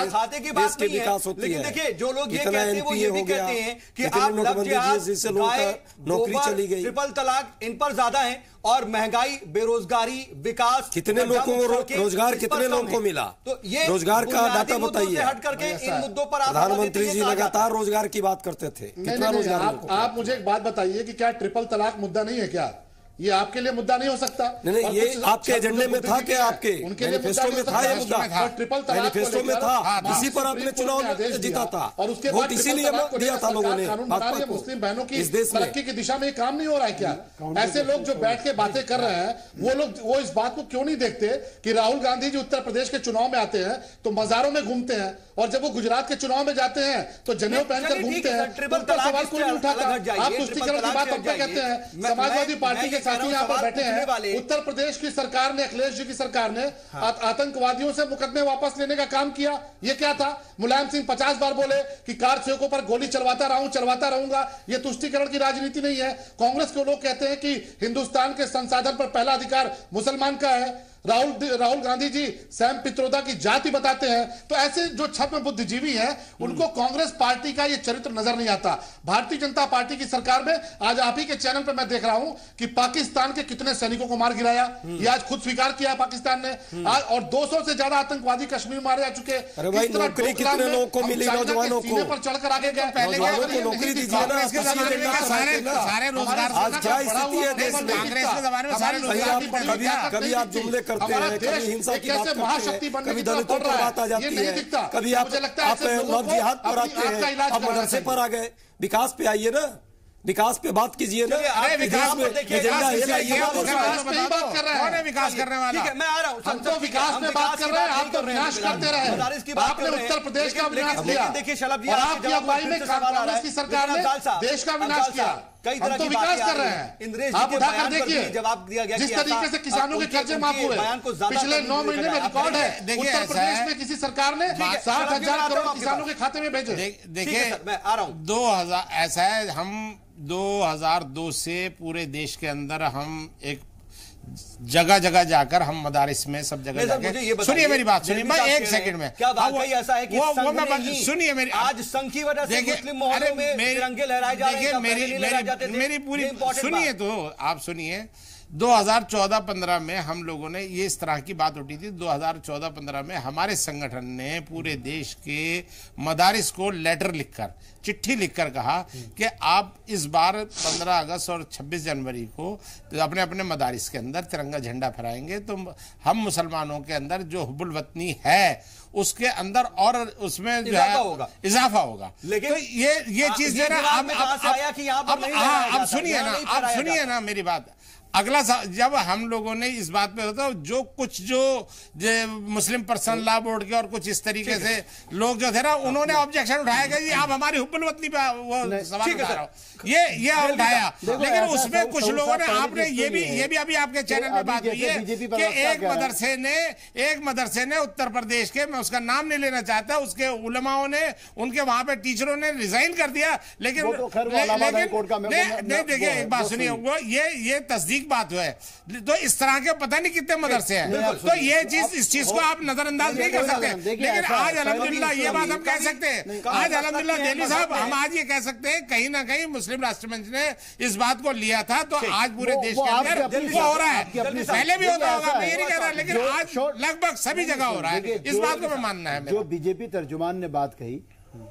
[SPEAKER 1] खाते की बात नहीं है, लेकिन देखिए जो लोग ये कहते हैं वो ये भी कहते हैं कि आप लव जिहाद,
[SPEAKER 10] नौकरी चली गई,
[SPEAKER 1] ट्रिपल तलाक, इन पर ज्यादा है, और महंगाई, बेरोजगारी, विकास,
[SPEAKER 10] कितने लोगों को रोजगार, कितने लोगों को मिला?
[SPEAKER 1] तो ये
[SPEAKER 10] रोजगार का डाटा बताइए।
[SPEAKER 1] हट करके इन मुद्दों पर
[SPEAKER 10] प्रधानमंत्री जी लगातार रोजगार की बात करते थे। कितना रोजगार?
[SPEAKER 8] आप मुझे एक बात बताइए कि क्या ट्रिपल तलाक मुद्दा नहीं है क्या? ये आपके लिए मुद्दा नहीं हो सकता?
[SPEAKER 10] नहीं, ये आपके एजेंडे में था क्या? आपके मैनिफेस्टो में था ये मुद्दा? मैनिफेस्टो में था, इसी पर आपने चुनाव जीता था,
[SPEAKER 8] और उसके
[SPEAKER 10] वोट इसीलिए दिया था लोगों ने।
[SPEAKER 8] मुस्लिम बहनों की तरक्की की दिशा में काम नहीं हो रहा है क्या? ऐसे लोग जो बैठ के बातें कर रहे हैं, वो इस बात को क्यों नहीं देखते कि राहुल गांधी जी उत्तर प्रदेश के चुनाव में आते हैं तो मजारों में घूमते हैं, और जब वो गुजरात के चुनाव में जाते हैं तो जनेऊ पहनकर घूमते हैं। ट्रिपल सवाल क्यों नहीं उठाता? आप तुष्टीकरण की बात तब पे कहते हैं। समाजवादी पार्टी के साथी यहाँ पर बैठे हैं। उत्तर प्रदेश की सरकार ने, अखिलेश जी की सरकार ने आतंकवादियों से मुकदमे वापस लेने का काम किया। ये क्या था? मुलायम सिंह 50 बार बोले कि कार सेवकों पर गोली चलवाता रहूंगा। ये तुष्टीकरण की राजनीति नहीं है। कांग्रेस के लोग कहते हैं कि हिंदुस्तान के संसाधन पर पहला अधिकार मुसलमान का है। राहुल गांधी जी सैम पित्रोदा की जाति बताते हैं। तो ऐसे जो छद्म बुद्धिजीवी हैं, उनको कांग्रेस पार्टी का ये चरित्र नजर नहीं आता। भारतीय जनता पार्टी की सरकार में आज आप ही के चैनल पर मैं देख रहा हूं कि पाकिस्तान के कितने सैनिकों को मार गिराया, ये आज खुद स्वीकार किया पाकिस्तान ने आज, और 200 से ज्यादा आतंकवादी कश्मीर मारे जा चुके।
[SPEAKER 10] नौकरी कितने लोगों को मिली? नौजवानों को
[SPEAKER 8] पर चढ़कर आगे गए।
[SPEAKER 10] नौकरी दीजिए ना,
[SPEAKER 6] सारे रोजगार।
[SPEAKER 10] आज क्या स्थिति है देश में?
[SPEAKER 6] कांग्रेस के जमाने में सारे
[SPEAKER 10] कभी आप जुमले करते हैं, कभी हिंसा की बात करते हैं, कभी दलितों पर बात आ जाती है, कभी आप लव जिहाद पर आते हैं, अब मदरसे पर आ गए। विकास पे आइए ना, विकास पे बात कीजिए ना।
[SPEAKER 6] अरे विकास में एजेंडा है, विकास करने वाला।
[SPEAKER 1] ठीक है, मैं आ रहा हूं।
[SPEAKER 8] हम तो विकास में बात कर रहे हैं, आप तो विनाश करते रहे। आपने उत्तर प्रदेश का विनाश किया,
[SPEAKER 1] देखिए शलभ जी,
[SPEAKER 8] और आपकी अगुवाई में कांग्रेस की सरकार ने देश का विनाश किया।
[SPEAKER 1] कई तरह की
[SPEAKER 8] विकास कर रहे हैं। आप उठाकर देखिए,
[SPEAKER 1] जवाब दिया गया
[SPEAKER 8] जिस तरीके से किसानों के कर्जे माफ हुए पिछले 9 महीने में रिकॉर्ड है। उत्तर प्रदेश में किसी सरकार ने 60,000 करोड़ किसानों के खाते में भेजे।
[SPEAKER 6] देखिए, मैं आ रहा हूं। 2000 ऐसा है, हम 2002 से पूरे देश के अंदर हम एक जगह जगह जाकर हम मदारिस में सब जगह जाकर, सुनिए मेरी बात, सुनिए मैं एक सेकंड में,
[SPEAKER 1] क्या वाकई ऐसा है कि
[SPEAKER 6] सुनिए मेरी,
[SPEAKER 1] आज संघ की वजह से मुस्लिम मोहल्लों में तिरंगे लहराए जा रहे हैं,
[SPEAKER 6] मेरी पूरी सुनिए तो आप सुनिए। 2014-15 में हम लोगों ने ये इस तरह की बात उठी थी। 2014-15 में हमारे संगठन ने पूरे देश के मदारिस को लेटर लिखकर, चिट्ठी लिखकर कहा कि आप इस बार 15 अगस्त और 26 जनवरी को अपने अपने मदारिस के अंदर तिरंगा झंडा फहराएंगे, तो हम मुसलमानों के अंदर जो हुब्बुल वतनी है उसके अंदर और उसमें जो है इजाफा होगा। लेकिन तो ये चीज जो है अब सुनिए ना मेरी बात। अगला जब हम लोगों ने इस बात पे होता, जो कुछ जो मुस्लिम पर्सनल लॉ बोर्ड के और कुछ इस तरीके से लोग जो थे ना, उन्होंने ऑब्जेक्शन उठाया कि आप हमारी हुब्बुल वतनी पे वो सवाल उठा रहे हो, ये उठाया। लेकिन उसमें कुछ लोगों ने, आपने ये भी अभी आपके चैनल में बात हुई है कि एक मदरसे ने उत्तर प्रदेश के, मैं उसका नाम नहीं लेना चाहता, उसके उलमाओं ने, उनके वहां पे टीचरों ने रिजाइन कर दिया। लेकिन नहीं, देखिए एक बात सुनिए, वो ये तस्दीक बात है। तो इस तरह के पता नहीं कितने मदरसे हैं, तो ये चीज, इस चीज को आप नजरअंदाज नहीं कर सकते। लेकिन आज अल्हम्दुलिल्लाह ये बात हम कह सकते हैं, आज अल्हम्दुलिल्लाह देली साहब, हम आज ये कह सकते हैं कहीं ना कहीं मुस्लिम राष्ट्रमंच ने इस बात को लिया था, तो आज पूरे देश के अंदर वो हो रहा है। पहले भी होता होगा, मैं ये नहीं कह रहा, लेकिन आज लगभग सभी जगह हो रहा है। इस बात को मैं मानना है।
[SPEAKER 9] जो बीजेपी तर्जुमान ने बात कही,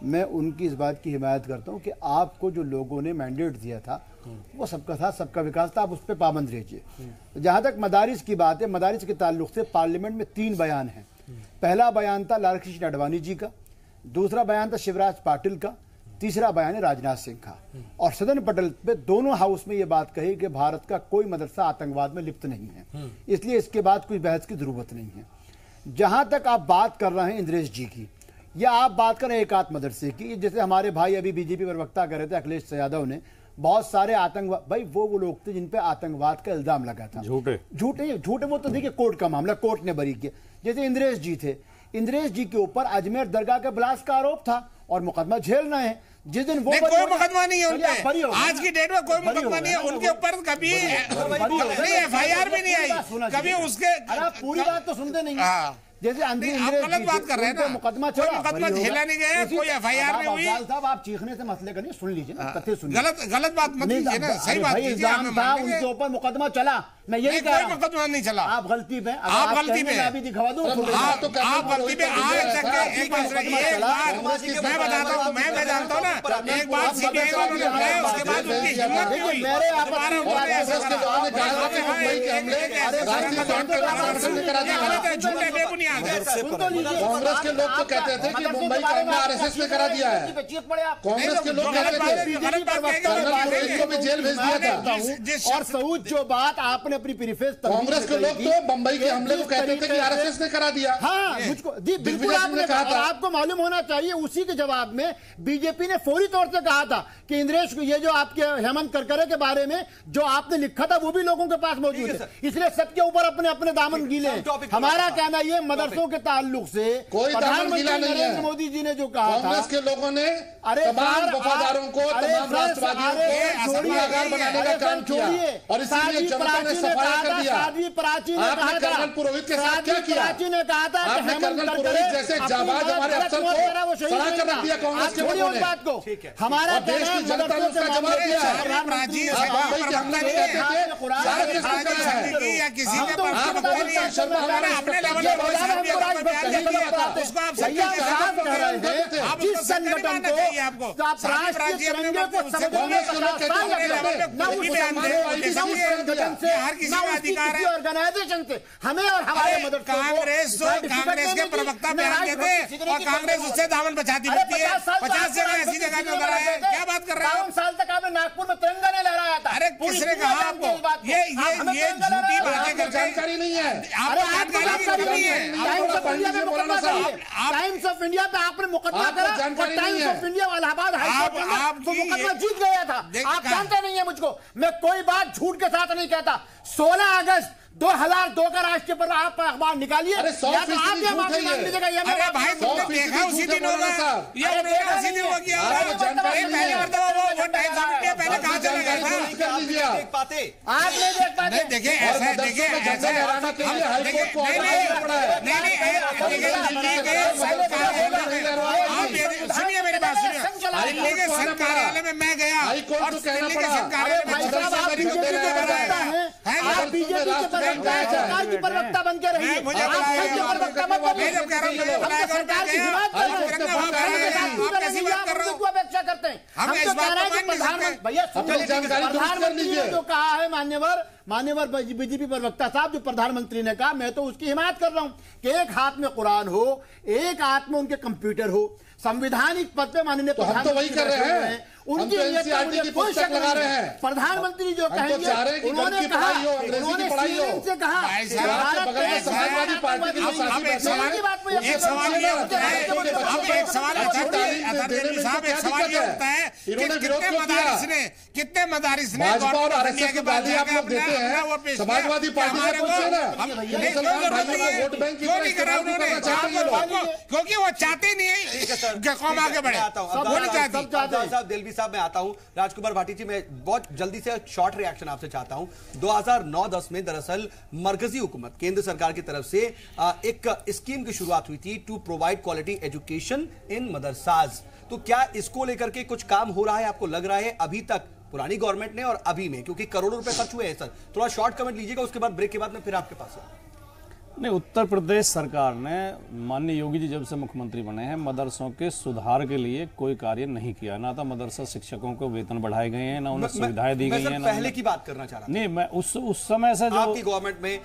[SPEAKER 9] मैं उनकी इस बात की हिमायत करता हूं कि आपको जो लोगों ने मैंडेट दिया था वो सबका साथ सबका विकास था, आप उस पर पाबंद रहिए। जहां तक मदारिस की बात है, मदारिस के ताल्लुक से पार्लियामेंट में 3 बयान हैं। पहला बयान था लाल कृष्ण आडवाणी जी का, दूसरा बयान था शिवराज पाटिल का, तीसरा बयान है राजनाथ सिंह का। और सदन पटल पे दोनों हाउस में ये बात कही कि भारत का कोई मदरसा आतंकवाद में लिप्त नहीं है, इसलिए इसके बाद कोई बहस की जरूरत नहीं है। जहां तक आप बात कर रहे हैं इंद्रेश जी की, या आप बात करें एकात मदरसे की, जैसे हमारे भाई अभी बीजेपी प्रवक्ता कर रहे थे अखिलेश यादव ने, बहुत सारे आतंकवाद, भाई वो लोग थे जिन पे आतंकवाद का इल्जाम लगा था, झूठे वो तो देखिए कोर्ट का मामला, कोर्ट ने बरी किया। जैसे इंद्रेश जी थे, इंद्रेश जी के ऊपर अजमेर दरगाह के ब्लास्ट का आरोप था और मुकदमा झेल रहे हैं। जिस दिन वो
[SPEAKER 6] कोई मुकदमा नहीं है उन पे, आज की डेट में कोई मुकदमा नहीं है उनके ऊपर, कभी FIR भी नहीं आई कभी उसके।
[SPEAKER 9] पूरी बात तो सुनते नहीं, जैसे
[SPEAKER 6] गलत बात कर रहे हैं ना,
[SPEAKER 9] मुकदमा
[SPEAKER 6] झेला नहीं गया, कोई FIR नहीं हुई।
[SPEAKER 9] साहब आप चीखने से मसले का नहीं, सुन लीजिए ना, कथन सुनिए।
[SPEAKER 6] गलत बात मत कीजिए ना, सही बात कीजिए।
[SPEAKER 9] उनके ऊपर मुकदमा चला, मैं यही कह रहा हूं,
[SPEAKER 6] मुकदमा नहीं चला।
[SPEAKER 9] आप गलती पे,
[SPEAKER 6] आप गलती पे
[SPEAKER 9] अभी दिखवा दूं,
[SPEAKER 6] आप गलती पे आज तक एक बात मैं बताता हूँ, मैं जानता हूँ ना, एक बात CBI वालों ने बताया, उसके बाद उनकी हिम्मत नहीं हुई। झूठे बेबुनियाद है।
[SPEAKER 8] कांग्रेस के लोग तो कहते थे कि मुंबई का हमला RSS ने करा दिया है, कांग्रेस के लोग कहते थे को भी जेल भेज दिया था।
[SPEAKER 9] और सऊद जो बात आपने अपनी प्रीफेस,
[SPEAKER 8] कांग्रेस के लोग तो मुंबई के हमले को कहते थे कि RSS ने करा दिया।
[SPEAKER 9] हाँ, मुझको बिल्कुल आपने कहा था, आपको मालूम होना चाहिए, उसी के जवाब में बीजेपी ने फौरी तौर से कहा था कि इंद्रेश को, ये जो आपके हेमंत करकरे के बारे में जो आपने लिखा था वो भी लोगों के पास मौजूद है, इसलिए सबके ऊपर अपने अपने दामन गीले हैं। हमारा कहना ये मदरसों के ताल्लुक से प्रधानमंत्री नरेंद्र मोदी जी ने जो कहा था,
[SPEAKER 8] कांग्रेस के लोगों ने तमाम वफादारों को, तमाम राष्ट्रवादियों को सभागार बनाने का काम किया और इसीलिए जनता ने सफाया कर दिया। आपने कर्नल पुरोहित के साथ क्या किया? आपने कर्नल पुरोहित जैसे जाबाज हमारे अफसर को सड़ा कर रख दिया कांग्रेस के लोगों ने।
[SPEAKER 9] हमारा
[SPEAKER 8] देश की जनता ने उसका जवाब दिया। आप मुंबई के हमला नहीं कहते थे, RSS ने करा है।
[SPEAKER 6] या किसी ने
[SPEAKER 8] शर्मा हमारे
[SPEAKER 6] अपने लेवल पर
[SPEAKER 9] जिस संगठन को राष्ट्रीय तिरंगे को समझने ऑर्गेनाइजेशन से हमें और हमारे मदद
[SPEAKER 6] कांग्रेस के प्रवक्ता बयान देते और कांग्रेस उससे दामन बचाती रहती है। 50 जगह ऐसी जगह में उधर है, क्या बात कर रहे हैं?
[SPEAKER 9] 52 साल तक आपने नागपुर में तिरंगा नहीं लहराया था।
[SPEAKER 6] अरे किसने कहा आपको? ये झूठी बातें कर,
[SPEAKER 8] जानकारी नहीं है,
[SPEAKER 6] आपको जानकारी नहीं है।
[SPEAKER 9] टाइम्स ऑफ इंडिया पे आपने मुकदमा करा और times of India Allahabad high court में मुकदमा जीत गया था। आप जानते नहीं है मुझको, मैं कोई बात झूठ के साथ नहीं कहता। 16 अगस्त 2002 का राष्ट्रीय पर्व आप अखबार निकालिए,
[SPEAKER 8] अरे 100%
[SPEAKER 9] मांग लीजिएगा। ये
[SPEAKER 6] अरे भाई तुमने देखा उसी दिन होगा, ये उसी दिन हो गया। पहले मरतबा वो टाइम्स ऑफ इंडिया पहले कहाँ चला गया था?
[SPEAKER 1] देख पाते,
[SPEAKER 9] आप नहीं देख पाते।
[SPEAKER 6] देखिए ऐसा देखिए
[SPEAKER 8] लहराना के लिए हाईकोर्ट को ऑर्डर पड़ा है।
[SPEAKER 6] सुनिए मेरी बात, सुनिए। दिल्ली के संघ कार्यालय में मैं गया
[SPEAKER 8] हाईकोर्ट को कहना
[SPEAKER 9] बीजेपी के प्रवक्ता है, सरकार की प्रवक्ता बन के रहिए। सरकार की हिमायत कर रहे हैं, अपेक्षा करते हैं। हम तो कह रहे हैं कि प्रधानमंत्री भैया प्रधानमंत्री ने जो कहा है, मान्यवर बीजेपी प्रवक्ता साहब, जो प्रधानमंत्री ने कहा, मैं तो उसकी हिमायत कर रहा हूं कि एक हाथ में कुरान हो, एक हाथ में उनके कंप्यूटर हो, संविधानिक पद पे माननीय
[SPEAKER 8] प्रधानमंत्री तो वही कर रहे हैं,
[SPEAKER 9] उनकी एनसीईआरटी की कोई शक लगा रहे हैं। प्रधानमंत्री जो कहेंगे, उन्होंने कहा, उन्होंने सीएम से कहा
[SPEAKER 8] समाजवादी पार्टी की
[SPEAKER 6] कितने मदारिस ने
[SPEAKER 8] भाजपा और आरएसएस की गाली आप लोग देते हैं, समाजवादी पार्टी से पूछिए ना, वोट बैंक की
[SPEAKER 6] क्योंकि वो चाहते नहीं है कौम आगे बढ़े।
[SPEAKER 1] दिलवी साहब मैं आता हूं, राजकुमार भाटी जी, मैं बहुत जल्दी से शॉर्ट रिएक्शन आपसे चाहता हूं। 2009-10 में दरअसल मरकजी हुकूमत केंद्र सरकार की तरफ से एक स्कीम की शुरुआत हुई थी, to provide quality education in madrasas. तो क्या इसको लेकर के कुछ काम हो रहा है, आपको लग रहा है अभी तक पुरानी गवर्नमेंट ने और अभी में, क्योंकि करोड़ों रुपए खर्च हुए हैं सर? थोड़ा शॉर्ट कमेंट लीजिएगा, उसके बाद ब्रेक के बाद मैं फिर आपके पास आऊं।
[SPEAKER 7] नहीं, उत्तर प्रदेश सरकार ने, माननीय योगी जी जब से मुख्यमंत्री बने हैं, मदरसों के सुधार के लिए कोई कार्य नहीं किया। ना तो मदरसा शिक्षकों को वेतन बढ़ाए गए हैं, ना उन्हें सुविधाएं दी गई हैं।
[SPEAKER 1] पहले की बात करना चाह रहा
[SPEAKER 7] नहीं, मैं उस समय से जो
[SPEAKER 1] आपकी गवर्नमेंट में,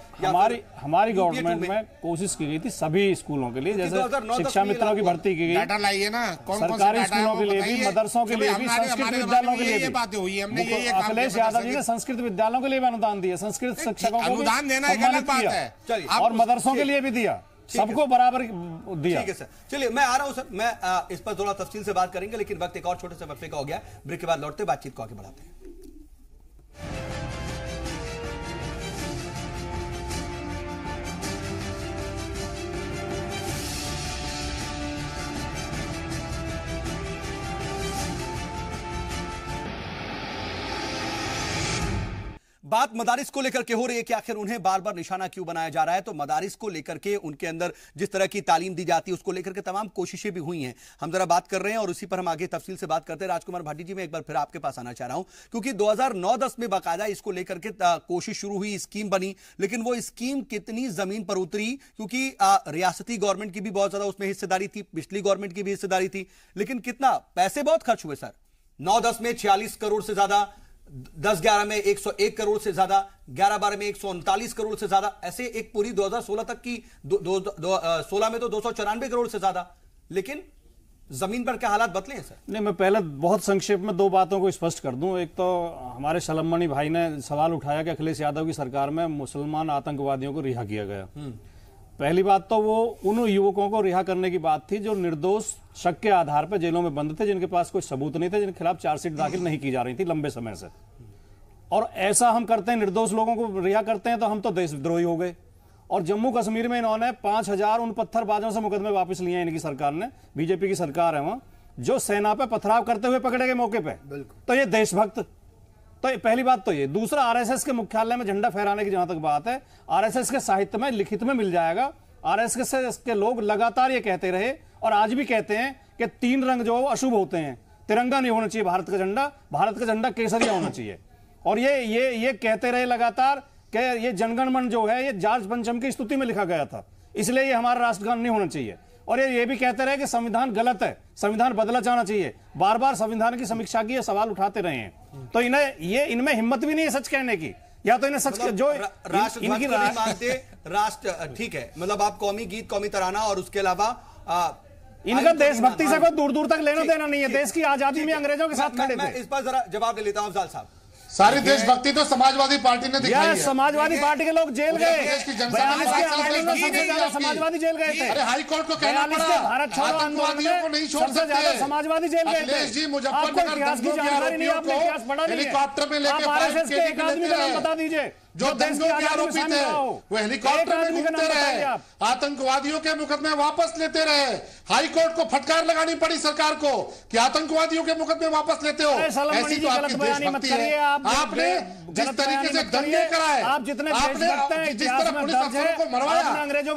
[SPEAKER 7] हमारी गवर्नमेंट में कोशिश की गई थी सभी स्कूलों के लिए, जैसे शिक्षा मित्रों की भर्ती की गई,
[SPEAKER 6] डाटा लाइए ना,
[SPEAKER 7] सरकारी स्कूलों के लिए भी, मदरसों के लिए भी, संस्कृत विद्यालयों के लिए भी। अखिलेश यादव जी ने संस्कृत विद्यालयों के लिए भी अनुदान दिया, संस्कृत शिक्षकों को
[SPEAKER 6] अनुदान देना एक अलग बात है,
[SPEAKER 7] और मदरसों के लिए भी दिया, सबको बराबर दिया।
[SPEAKER 1] ठीक है सर, चलिए मैं आ रहा हूं सर, मैं इस पर थोड़ा तफसील से बात करेंगे, लेकिन वक्त एक और छोटे से वक्फे का हो गया। ब्रेक के बाद लौटते बातचीत को आगे बढ़ाते हैं। बात मदारिस को लेकर के हो रही है कि आखिर उन्हें बार बार निशाना क्यों बनाया जा रहा है। तो मदारिस को लेकर के उनके अंदर जिस तरह की तालीम दी जाती है, उसको लेकर के तमाम कोशिशें भी हुई हैं। हम जरा बात कर रहे हैं और उसी पर हम आगे तफसील से बात करते हैं। राजकुमार भाटी जी, मैं एक बार फिर आपके पास आना चाह रहा हूं, क्योंकि 2009-10 में बाकायदा इसको लेकर के कोशिश शुरू हुई, स्कीम बनी, लेकिन वो स्कीम कितनी जमीन पर उतरी, क्योंकि रियासती गवर्नमेंट की भी बहुत ज्यादा उसमें हिस्सेदारी थी, पिछली गवर्नमेंट की भी हिस्सेदारी थी, लेकिन कितना पैसे बहुत खर्च हुए सर। 9-10 में 46 करोड़ से ज्यादा, 10-11 में 101 करोड़ से ज्यादा, 11-12 में 139 करोड़ से ज्यादा, ऐसे एक पूरी 2016 तक की 16 में तो 294 करोड़ से ज्यादा। लेकिन जमीन पर क्या हालात बदले हैं सर?
[SPEAKER 7] नहीं, मैं पहले बहुत संक्षेप में दो बातों को स्पष्ट कर दूं। एक तो हमारे शलमणि भाई ने सवाल उठाया कि अखिलेश यादव की सरकार में मुसलमान आतंकवादियों को रिहा किया गया। पहली बात तो वो उन युवकों को रिहा करने की बात थी जो निर्दोष शक के आधार पर जेलों में बंद थे, जिनके पास कोई सबूत नहीं थे, जिनके खिलाफ चार्जशीट दाखिल नहीं की जा रही थी लंबे समय से। और ऐसा हम करते हैं, निर्दोष लोगों को रिहा करते हैं, तो हम तो देशद्रोही हो गए। और जम्मू कश्मीर में इन्होंने 5000 उन पत्थरबाजों से मुकदमे वापस लिए हैं इनकी सरकार ने, बीजेपी की सरकार है वहां, जो सेना पे पथराव करते हुए पकड़े गए मौके पे। तो ये देशभक्त, तो पहली बात तो ये। दूसरा, आरएसएस के मुख्यालय में झंडा फहराने की जहां तक बात है, आरएसएस के साहित्य में लिखित में मिल जाएगा। आरएसएस के लोग लगातार ये कहते रहे और आज भी कहते हैं कि 3 रंग जो अशुभ होते हैं, तिरंगा नहीं होना चाहिए भारत का झंडा, भारत का झंडा केसरिया होना चाहिए। और ये कहते रहे लगातार कि ये जनगण मन जो है ये जॉर्ज पंचम की स्तुति में लिखा गया था, इसलिए ये हमारा राष्ट्रगान नहीं होना चाहिए। और ये भी कहते रहे कि संविधान गलत है, संविधान बदला जाना चाहिए, बार बार संविधान की समीक्षा की सवाल उठाते रहे हैं। तो इनमें हिम्मत भी नहीं है सच कहने की, या तो इन्हें सच जो
[SPEAKER 1] इनकी मानते राष्ट्र, ठीक है, मतलब आप कौमी गीत, कौमी तराना और उसके अलावा
[SPEAKER 7] इनका देशभक्ति से कोई दूर दूर तक लेना देना नहीं है। देश की आजादी में अंग्रेजों के साथ खड़े थे।
[SPEAKER 1] इस पर जरा जवाब ले लेता हूं अफजाल साहब।
[SPEAKER 8] सारी देशभक्ति तो समाजवादी पार्टी ने दिखाई है।
[SPEAKER 7] समाजवादी पार्टी के लोग जेल गए, समाजवादी जेल गए थे।
[SPEAKER 8] अरे हाई कोर्ट को कहना पड़ा,
[SPEAKER 7] भारत छोड़ो आंदोलन को नहीं छोड़ सकते, समाजवादी जेल गए थे।
[SPEAKER 8] जी मुजफ्फरनगर
[SPEAKER 7] इतिहास की जानकारी नहीं, आपने इतिहास पढ़ा नहीं है।
[SPEAKER 8] हेलीकॉप्टर में लेके
[SPEAKER 7] आरएसएस के एक आदमी का नाम बता दीजिए
[SPEAKER 8] जो दंगों के आरोपी थे वो हेलीकॉप्टर में घूमते रहे, आतंकवादियों के मुकदमे वापस लेते रहे। हाईकोर्ट को फटकार लगानी पड़ी सरकार को कि आतंकवादियों के मुकदमे वापस लेते हो। ऐसी तो आपकी देशभक्ति है। आपने जिस तरीके से दंगे कराए, आपने जिस तरह पुलिस अफसरों को मरवाया,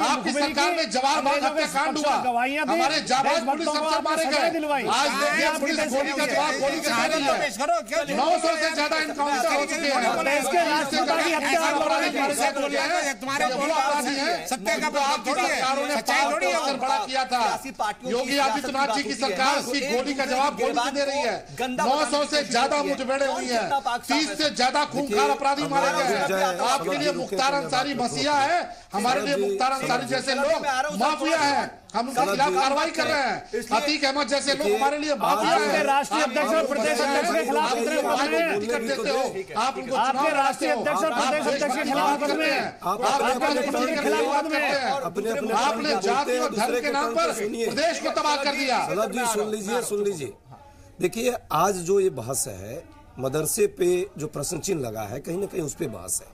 [SPEAKER 8] आपकी सरकार में जवाहर हत्याकांड हुआ, हमारे जाबाज पुलिस अफसर मारे गए। आज देखिए पुलिस गोली का जवाब गोली से दे रही है। 900 से ज्यादा इनकाउंटर हो चुके हैं। सत्य का बात थोड़ी है, सच्चाई थोड़ी है। बड़ा किया था योगी आदित्यनाथ जी की सरकार, उसकी गोली का जवाब गोली से दे रही है। 900 से ज्यादा मुठभेड़ें हुई हैं, 30 से ज्यादा खूंखार अपराधी मारे गए। आपके लिए मुख्तार अंसारी मसीहा है, हमारे लिए मुख्तार अंसारी जैसे लोग माफिया है। हम उनके खिलाफ कार्रवाई कर रहे हैं। अतीक अहमद जैसे लोग हमारे लिए माफिया है।
[SPEAKER 7] राष्ट्रीय अध्यक्ष और प्रदेश अध्यक्ष के खिलाफ
[SPEAKER 8] टिकट देते हो, आप उनको
[SPEAKER 7] आपके राष्ट्रीय अध्यक्ष और प्रदेश अध्यक्ष के खिलाफ मुकदमे हैं,
[SPEAKER 8] आपने जाति और धर्म के नाम पर प्रदेश को तबाह कर दिया।
[SPEAKER 10] सुन लीजिए, देखिए आज जो ये बहस है मदरसे पे जो प्रश्न चिन्ह लगा है, कहीं ना कहीं उस पे बहस है।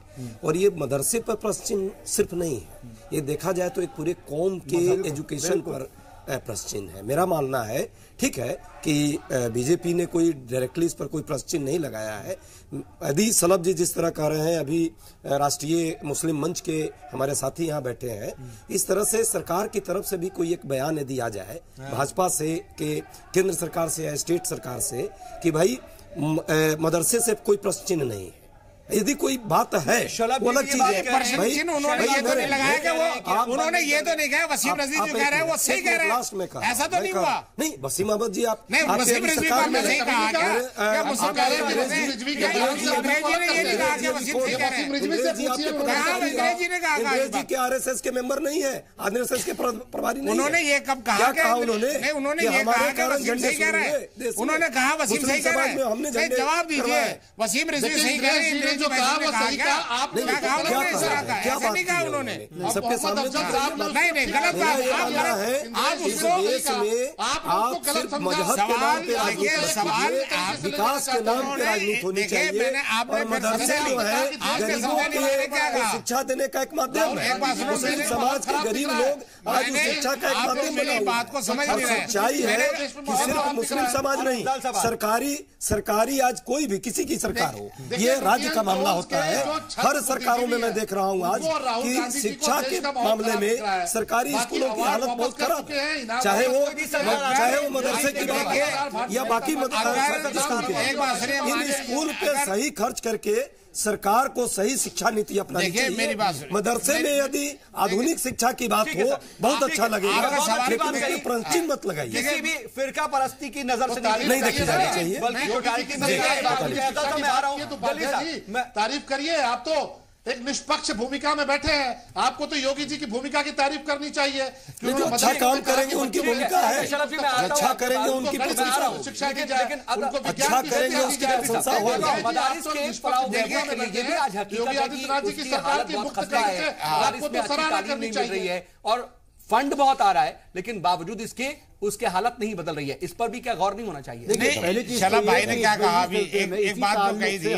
[SPEAKER 10] और ये मदरसे पर प्रश्न चिन्ह सिर्फ नहीं है, ये देखा जाए तो एक पूरे कौम के एजुकेशन पर प्रश्न चिन्ह है। मेरा मानना है ठीक है कि बीजेपी ने कोई डायरेक्टली इस पर कोई प्रश्न चिन्ह नहीं लगाया है। यदि सलभ जी जिस तरह कह रहे हैं, अभी राष्ट्रीय मुस्लिम मंच के हमारे साथी यहाँ बैठे हैं, इस तरह से सरकार की तरफ से भी कोई एक बयान यदि आ जाए भाजपा से के केंद्र सरकार से या स्टेट सरकार से कि भाई मदरसे से कोई प्रश्न चिन्ह नहीं है, यदि कोई बात है वो अलग चीज है।
[SPEAKER 6] उन्होंने ये तो नहीं लगाया कि वो, उन्होंने ये तो नहीं कहा वसीम रज़वी जो कह रहे हैं वो सही कह रहे हैं, ऐसा तो नहीं हुआ।
[SPEAKER 10] नहीं वसीम अहमद जी आप
[SPEAKER 6] नहीं, वसीम रज़वी को हमने सही कहा क्या? मुझसे कह रहे हैं वसीम रज़वी ने ये नहीं कहा कि वसीम सही कह रहे हैं। अंग्रेजी ने कहा
[SPEAKER 10] अंग्रेजी के आरएसएस के मेंबर नहीं है, आरएसएस के प्रभारी नहीं।
[SPEAKER 6] उन्होंने ये कब कहा?
[SPEAKER 10] उन्होंने
[SPEAKER 6] उन्होंने ये कहा कि वसीम सही कह रहे हैं, उन्होंने कहा वसीम सही कह रहे हैं। जवाब दीजिए, वसीम रज़वी सही कह रहे हैं, जो कहा वो सही कहा। आपने क्या नहीं कहा उन्होंने,
[SPEAKER 10] सबके सामने
[SPEAKER 6] नहीं गलत बात है। आप उसको
[SPEAKER 10] आप सिर्फ मजहब के नाम पे सवाल विकास के नाम पे राजनीति होनी चाहिए। और मदरसे जो है गरीबों को शिक्षा देने का एक माध्यम है। मुस्लिम समाज के गरीब लोग आज उस शिक्षा का एक माध्यम बना।
[SPEAKER 6] बात को समझ नहीं रहे।
[SPEAKER 10] सच्चाई है कि सिर्फ मुस्लिम समाज नहीं, सरकारी आज कोई भी किसी की सरकार हो, ये राज्य का मामला होता है। हर सरकारों में मैं देख रहा हूं आज कि शिक्षा के मामले में सरकारी स्कूलों की हालत बहुत खराब है, चाहे वो मदरसे की बात है या बाकी स्कूल की। इन स्कूल पे सही खर्च करके सरकार को सही शिक्षा नीति अपनानी चाहिए। मदरसे में यदि आधुनिक शिक्षा की बात हो बहुत अच्छा लगेगा, लेकिन उसमें प्रश्न मत लगाइए।
[SPEAKER 1] किसी भी फिरका परस्ती की नजर से
[SPEAKER 10] नहीं देखी जानी चाहिए।
[SPEAKER 8] तारीफ करिए, आप तो एक निष्पक्ष भूमिका में बैठे हैं, आपको तो योगी जी की भूमिका की तारीफ करनी चाहिए।
[SPEAKER 10] जो अच्छा काम करेंगे उनकी भूमिका है, अच्छा करेंगे उनकी प्रशंसा,
[SPEAKER 8] शिक्षा दी जाए, उनको
[SPEAKER 10] अच्छा करेंगे उसकी प्रशंसा होगी।
[SPEAKER 8] योगी आदित्यनाथ जी की सरकार की मुक्त है, आपको तो सराहना करनी चाहिए।
[SPEAKER 1] और फंड बहुत आ रहा है, लेकिन बावजूद इसके उसके हालत नहीं बदल रही है। इस पर भी क्या गौर नहीं होना चाहिए?
[SPEAKER 6] पहली चीज शलभ भाई ने क्या कहा अभी, एक बात जो कही थी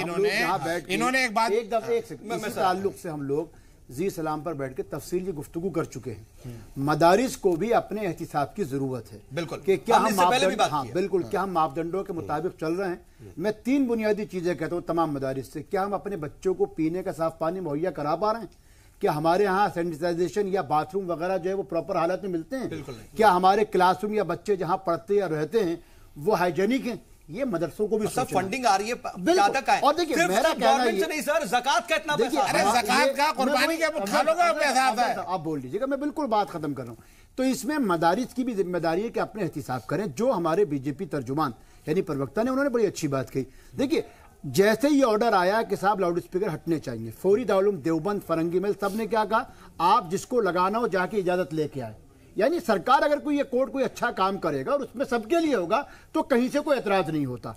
[SPEAKER 6] इन्होंने एक बात
[SPEAKER 9] इसी ताल्लुक से हम लोग जी सलाम पर बैठ के तफसीली गुफ्तगू कर चुके हैं। मदारिस को भी अपने एहतिसाब की जरूरत है।
[SPEAKER 1] बिल्कुल
[SPEAKER 9] कि क्या हम बिल्कुल क्या हम मापदंडों के मुताबिक चल रहे हैं। मैं 3 बुनियादी चीजें कहता हूँ तमाम मदारिस से। क्या हम अपने बच्चों को पीने का साफ पानी मुहैया करा पा रहे हैं? क्या हमारे यहाँ सैनिटाइजेशन या बाथरूम वगैरह जो है वो प्रॉपर हालत में मिलते हैं? क्या हमारे क्लासरूम या बच्चे जहाँ पढ़ते या रहते हैं वो हाइजेनिक हैं? ये मदरसों को भी
[SPEAKER 1] सब फंडिंग आ रही है ज्यादा का है।
[SPEAKER 9] और देखिए मेरा कहना है
[SPEAKER 1] नहीं सर, ज़कात का इतना पैसा,
[SPEAKER 6] अरे ज़कात का कुर्बानी का खा लोगे पैसा आता है।
[SPEAKER 9] आप बोल लीजिएगा, मैं बिल्कुल बात खत्म कर रहा हूँ। तो इसमें मदारिस की भी जिम्मेदारी है कि अपने एहतिसाब करें। जो हमारे बीजेपी तर्जुमान यानी प्रवक्ता ने, उन्होंने बड़ी अच्छी बात कही। देखिए जैसे ही ऑर्डर आया कि साहब लाउड स्पीकर हटने चाहिए, फौरी दारुल देवबंद फरंगी मिल सब ने क्या कहा, आप जिसको लगाना हो जाके इजाजत लेके आए। यानी सरकार अगर कोई ये कोर्ट कोई अच्छा काम करेगा और उसमें सबके लिए होगा तो कहीं से कोई एतराज नहीं होता।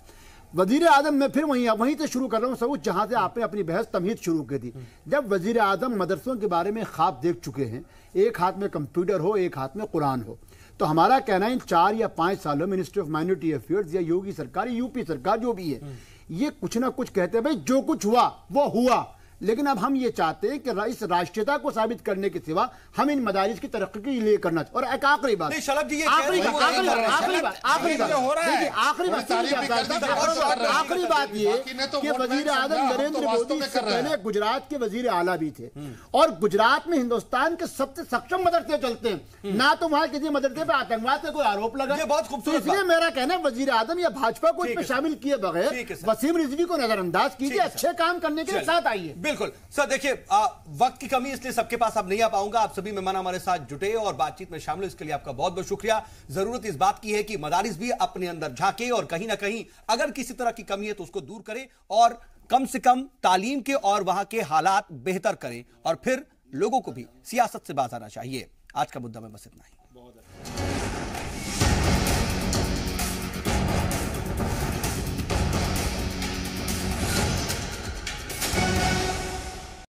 [SPEAKER 9] वजीर आजम मैं फिर वहीं से शुरू कर रहा हूँ सबूत जहां से आपने अपनी बहस तमहीद शुरू की थी। जब वजीर आजम मदरसों के बारे में ख्वाब देख चुके हैं, एक हाथ में कंप्यूटर हो एक हाथ में कुरान हो, तो हमारा कहना है इन 4 या 5 सालों मिनिस्ट्री ऑफ माइनॉरिटी अफेयर्स या योगी सरकार यूपी सरकार जो भी है, ये कुछ ना कुछ कहते हैं भाई जो कुछ हुआ वो हुआ, लेकिन अब हम ये चाहते हैं कि इस राष्ट्रीयता को साबित करने के सिवा हम इन मदारिस की तरक्की के लिए करना। और एक आखिरी बात, आखिरी बात ये कि वजीर आजम नरेंद्र मोदी इससे पहले गुजरात के वजीर आला भी थे, और गुजरात में हिंदुस्तान के सबसे सक्षम मदरसे चलते हैं, ना तो वहां किसी मदरसे पर आतंकवाद का कोई आरोप लगा। तो इसलिए मेरा कहना है वजीर आजम या भाजपा को इसमें शामिल किए बगैर वसीम रिजवी को नजरअंदाज कीजिए, अच्छे काम करने के साथ आइए।
[SPEAKER 1] बिल्कुल सर, देखिए वक्त की कमी इसलिए सबके पास अब नहीं आ पाऊंगा। आप सभी मेहमान हमारे साथ जुटे और बातचीत में शामिल, इसके लिए आपका बहुत बहुत शुक्रिया। जरूरत इस बात की है कि मदारिस भी अपने अंदर झांके और कहीं ना कहीं अगर किसी तरह की कमी है तो उसको दूर करें और कम से कम तालीम के और वहां के हालात बेहतर करें, और फिर लोगों को भी सियासत से बाज आना चाहिए। आज का मुद्दा में बस इतना ही।